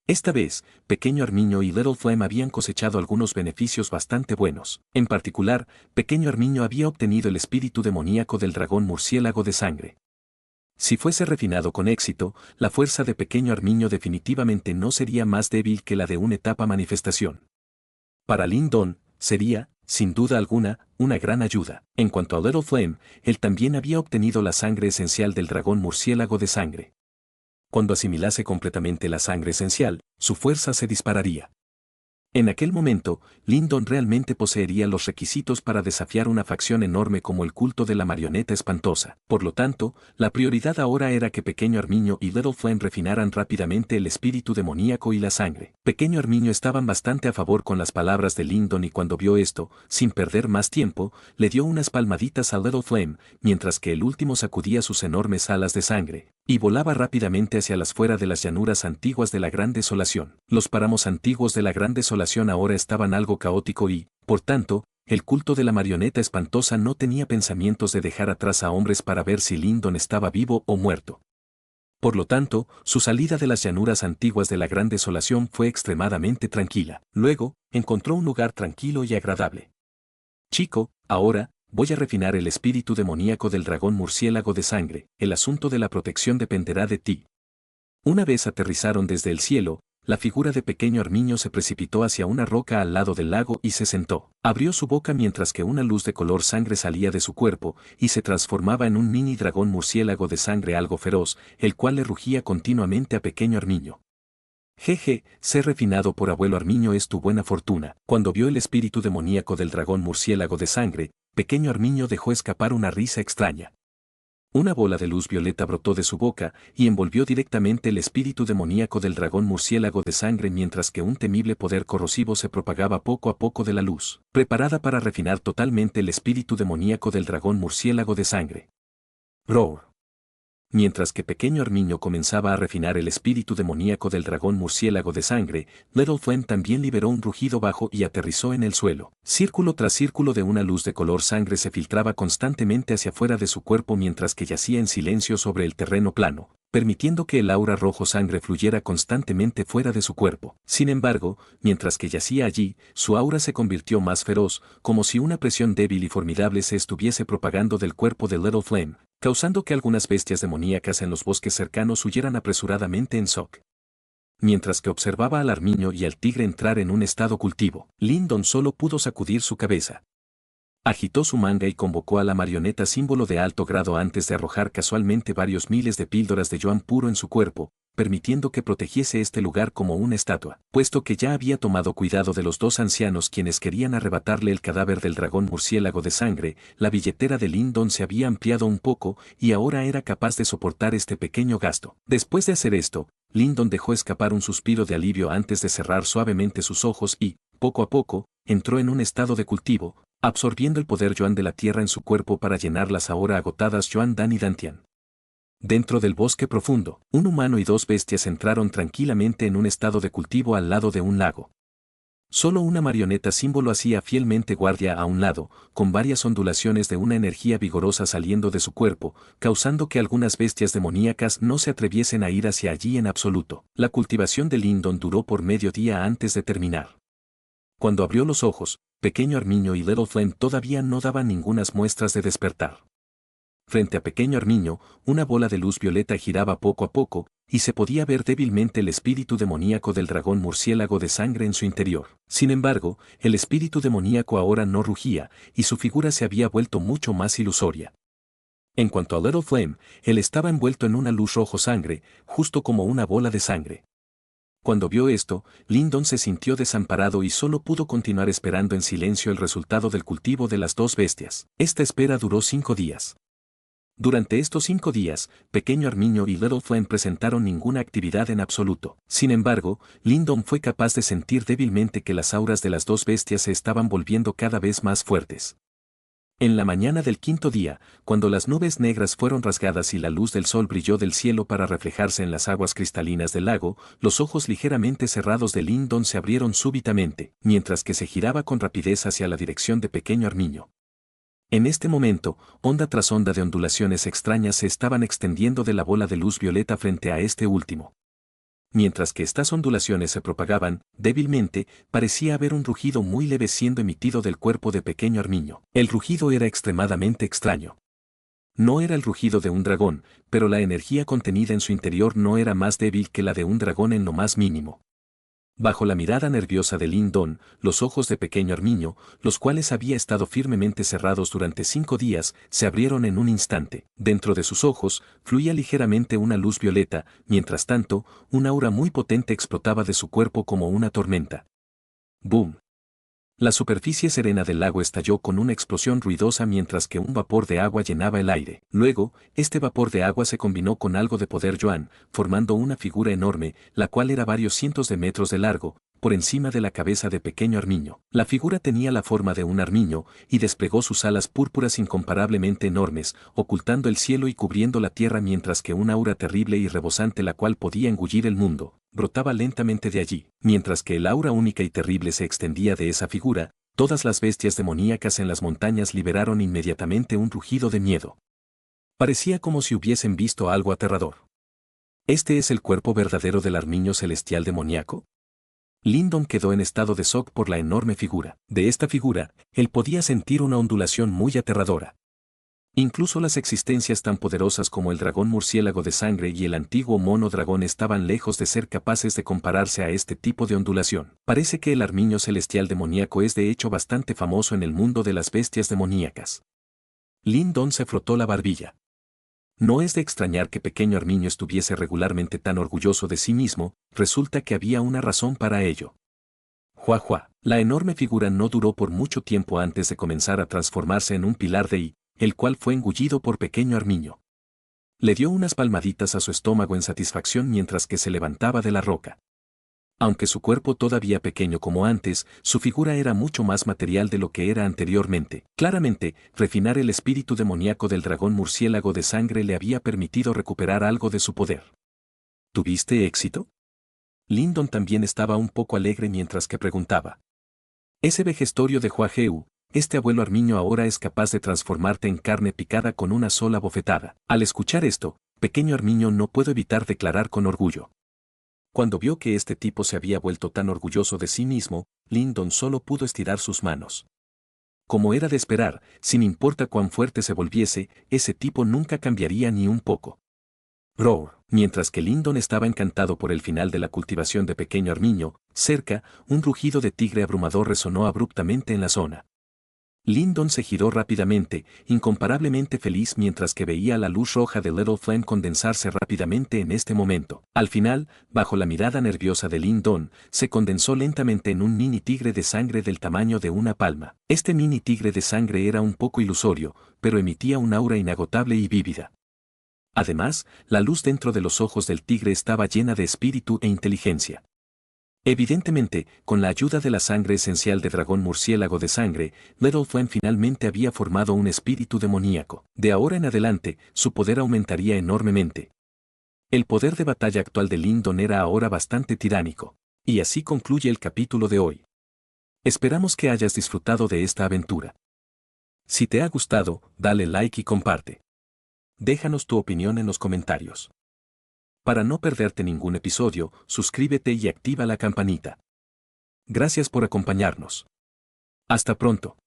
A: Esta vez, Pequeño Armiño y Little Flame habían cosechado algunos beneficios bastante buenos. En particular, Pequeño Armiño había obtenido el espíritu demoníaco del dragón murciélago de sangre. Si fuese refinado con éxito, la fuerza de Pequeño Armiño definitivamente no sería más débil que la de una etapa manifestación. Para Lyndon, sería, sin duda alguna, una gran ayuda. En cuanto a Little Flame, él también había obtenido la sangre esencial del dragón murciélago de sangre. Cuando asimilase completamente la sangre esencial, su fuerza se dispararía. En aquel momento, Lyndon realmente poseería los requisitos para desafiar una facción enorme como el culto de la marioneta espantosa. Por lo tanto, la prioridad ahora era que Pequeño Armiño y Little Flame refinaran rápidamente el espíritu demoníaco y la sangre. Pequeño Armiño estaban bastante a favor con las palabras de Lyndon y cuando vio esto, sin perder más tiempo, le dio unas palmaditas a Little Flame, mientras que el último sacudía sus enormes alas de sangre, y volaba rápidamente hacia las fuera de las llanuras antiguas de la Gran Desolación. Los páramos antiguos de la Gran Desolación ahora estaban algo caótico y, por tanto, el culto de la marioneta espantosa no tenía pensamientos de dejar atrás a hombres para ver si Lyndon estaba vivo o muerto. Por lo tanto, su salida de las llanuras antiguas de la Gran Desolación fue extremadamente tranquila. Luego, encontró un lugar tranquilo y agradable. Chico, ahora, voy a refinar el espíritu demoníaco del dragón murciélago de sangre. El asunto de la protección dependerá de ti. Una vez aterrizaron desde el cielo, la figura de Pequeño Armiño se precipitó hacia una roca al lado del lago y se sentó. Abrió su boca mientras que una luz de color sangre salía de su cuerpo y se transformaba en un mini dragón murciélago de sangre algo feroz, el cual le rugía continuamente a Pequeño Armiño. Jeje, ser refinado por abuelo Armiño es tu buena fortuna. Cuando vio el espíritu demoníaco del dragón murciélago de sangre, Pequeño Armiño dejó escapar una risa extraña. Una bola de luz violeta brotó de su boca y envolvió directamente el espíritu demoníaco del dragón murciélago de sangre mientras que un temible poder corrosivo se propagaba poco a poco de la luz, preparada para refinar totalmente el espíritu demoníaco del dragón murciélago de sangre. Roar. Mientras que Pequeño Armiño comenzaba a refinar el espíritu demoníaco del dragón murciélago de sangre, Little Flame también liberó un rugido bajo y aterrizó en el suelo. Círculo tras círculo de una luz de color sangre se filtraba constantemente hacia afuera de su cuerpo mientras que yacía en silencio sobre el terreno plano, permitiendo que el aura rojo sangre fluyera constantemente fuera de su cuerpo. Sin embargo, mientras que yacía allí, su aura se convirtió más feroz, como si una presión débil y formidable se estuviese propagando del cuerpo de Little Flame, causando que algunas bestias demoníacas en los bosques cercanos huyeran apresuradamente en shock. Mientras que observaba al armiño y al tigre entrar en un estado cultivo, Lyndon solo pudo sacudir su cabeza. Agitó su manga y convocó a la marioneta símbolo de alto grado antes de arrojar casualmente varios miles de píldoras de yuan puro en su cuerpo, permitiendo que protegiese este lugar como una estatua, puesto que ya había tomado cuidado de los dos ancianos quienes querían arrebatarle el cadáver del dragón murciélago de sangre. La billetera de Lyndon se había ampliado un poco y ahora era capaz de soportar este pequeño gasto. Después de hacer esto, Lyndon dejó escapar un suspiro de alivio antes de cerrar suavemente sus ojos y, poco a poco, entró en un estado de cultivo, absorbiendo el poder Yuan de la tierra en su cuerpo para llenar las ahora agotadas Yuan Dan y Dantian. Dentro del bosque profundo, un humano y dos bestias entraron tranquilamente en un estado de cultivo al lado de un lago. Solo una marioneta símbolo hacía fielmente guardia a un lado, con varias ondulaciones de una energía vigorosa saliendo de su cuerpo, causando que algunas bestias demoníacas no se atreviesen a ir hacia allí en absoluto. La cultivación de Lyndon duró por medio día antes de terminar. Cuando abrió los ojos, Pequeño Armiño y Little Flame todavía no daban ningunas muestras de despertar. Frente a Pequeño Armiño, una bola de luz violeta giraba poco a poco, y se podía ver débilmente el espíritu demoníaco del dragón murciélago de sangre en su interior. Sin embargo, el espíritu demoníaco ahora no rugía, y su figura se había vuelto mucho más ilusoria. En cuanto a Little Flame, él estaba envuelto en una luz rojo sangre, justo como una bola de sangre. Cuando vio esto, Lyndon se sintió desamparado y solo pudo continuar esperando en silencio el resultado del cultivo de las dos bestias. Esta espera duró 5 días. Durante estos 5 días, Pequeño Armiño y Little Flame presentaron ninguna actividad en absoluto. Sin embargo, Lyndon fue capaz de sentir débilmente que las auras de las dos bestias se estaban volviendo cada vez más fuertes. En la mañana del 5.º día, cuando las nubes negras fueron rasgadas y la luz del sol brilló del cielo para reflejarse en las aguas cristalinas del lago, los ojos ligeramente cerrados de Lyndon se abrieron súbitamente, mientras que se giraba con rapidez hacia la dirección de Pequeño Armiño. En este momento, onda tras onda de ondulaciones extrañas se estaban extendiendo de la bola de luz violeta frente a este último. Mientras que estas ondulaciones se propagaban, débilmente, parecía haber un rugido muy leve siendo emitido del cuerpo de Pequeño Armiño. El rugido era extremadamente extraño. No era el rugido de un dragón, pero la energía contenida en su interior no era más débil que la de un dragón en lo más mínimo. Bajo la mirada nerviosa de Lyndon, los ojos de Pequeño Armiño, los cuales había estado firmemente cerrados durante 5 días, se abrieron en un instante. Dentro de sus ojos, fluía ligeramente una luz violeta, mientras tanto, un aura muy potente explotaba de su cuerpo como una tormenta. ¡Boom! La superficie serena del lago estalló con una explosión ruidosa mientras que un vapor de agua llenaba el aire. Luego, este vapor de agua se combinó con algo de poder Yuan, formando una figura enorme, la cual era varios cientos de metros de largo, por encima de la cabeza de Pequeño Armiño. La figura tenía la forma de un armiño, y desplegó sus alas púrpuras incomparablemente enormes, ocultando el cielo y cubriendo la tierra mientras que un aura terrible y rebosante la cual podía engullir el mundo, brotaba lentamente de allí. Mientras que el aura única y terrible se extendía de esa figura, todas las bestias demoníacas en las montañas liberaron inmediatamente un rugido de miedo. Parecía como si hubiesen visto algo aterrador. ¿Este es el cuerpo verdadero del armiño celestial demoníaco? Lyndon quedó en estado de shock por la enorme figura. De esta figura, él podía sentir una ondulación muy aterradora. Incluso las existencias tan poderosas como el dragón murciélago de sangre y el antiguo mono dragón estaban lejos de ser capaces de compararse a este tipo de ondulación. Parece que el armiño celestial demoníaco es de hecho bastante famoso en el mundo de las bestias demoníacas. Lyndon se frotó la barbilla. No es de extrañar que Pequeño Armiño estuviese regularmente tan orgulloso de sí mismo, resulta que había una razón para ello. Juá. La enorme figura no duró por mucho tiempo antes de comenzar a transformarse en un pilar de el cual fue engullido por Pequeño Armiño. Le dio unas palmaditas a su estómago en satisfacción mientras que se levantaba de la roca. Aunque su cuerpo todavía pequeño como antes, su figura era mucho más material de lo que era anteriormente. Claramente, refinar el espíritu demoníaco del dragón murciélago de sangre le había permitido recuperar algo de su poder. ¿Tuviste éxito? Lyndon también estaba un poco alegre mientras que preguntaba. Ese vejestorio de Huajeu, este abuelo armiño ahora es capaz de transformarte en carne picada con una sola bofetada. Al escuchar esto, Pequeño Armiño no pudo evitar declarar con orgullo. Cuando vio que este tipo se había vuelto tan orgulloso de sí mismo, Lyndon solo pudo estirar sus manos. Como era de esperar, sin importar cuán fuerte se volviese, ese tipo nunca cambiaría ni un poco. Roar. Mientras que Lyndon estaba encantado por el final de la cultivación de Pequeño Armiño, cerca, un rugido de tigre abrumador resonó abruptamente en la zona. Lyndon se giró rápidamente, incomparablemente feliz mientras que veía la luz roja de Little Flame condensarse rápidamente en este momento. Al final, bajo la mirada nerviosa de Lyndon, se condensó lentamente en un mini tigre de sangre del tamaño de una palma. Este mini tigre de sangre era un poco ilusorio, pero emitía un aura inagotable y vívida. Además, la luz dentro de los ojos del tigre estaba llena de espíritu e inteligencia. Evidentemente, con la ayuda de la sangre esencial de dragón murciélago de sangre, Little Flame finalmente había formado un espíritu demoníaco. De ahora en adelante, su poder aumentaría enormemente. El poder de batalla actual de Lyndon era ahora bastante tiránico. Y así concluye el capítulo de hoy. Esperamos que hayas disfrutado de esta aventura. Si te ha gustado, dale like y comparte. Déjanos tu opinión en los comentarios. Para no perderte ningún episodio, suscríbete y activa la campanita. Gracias por acompañarnos. Hasta pronto.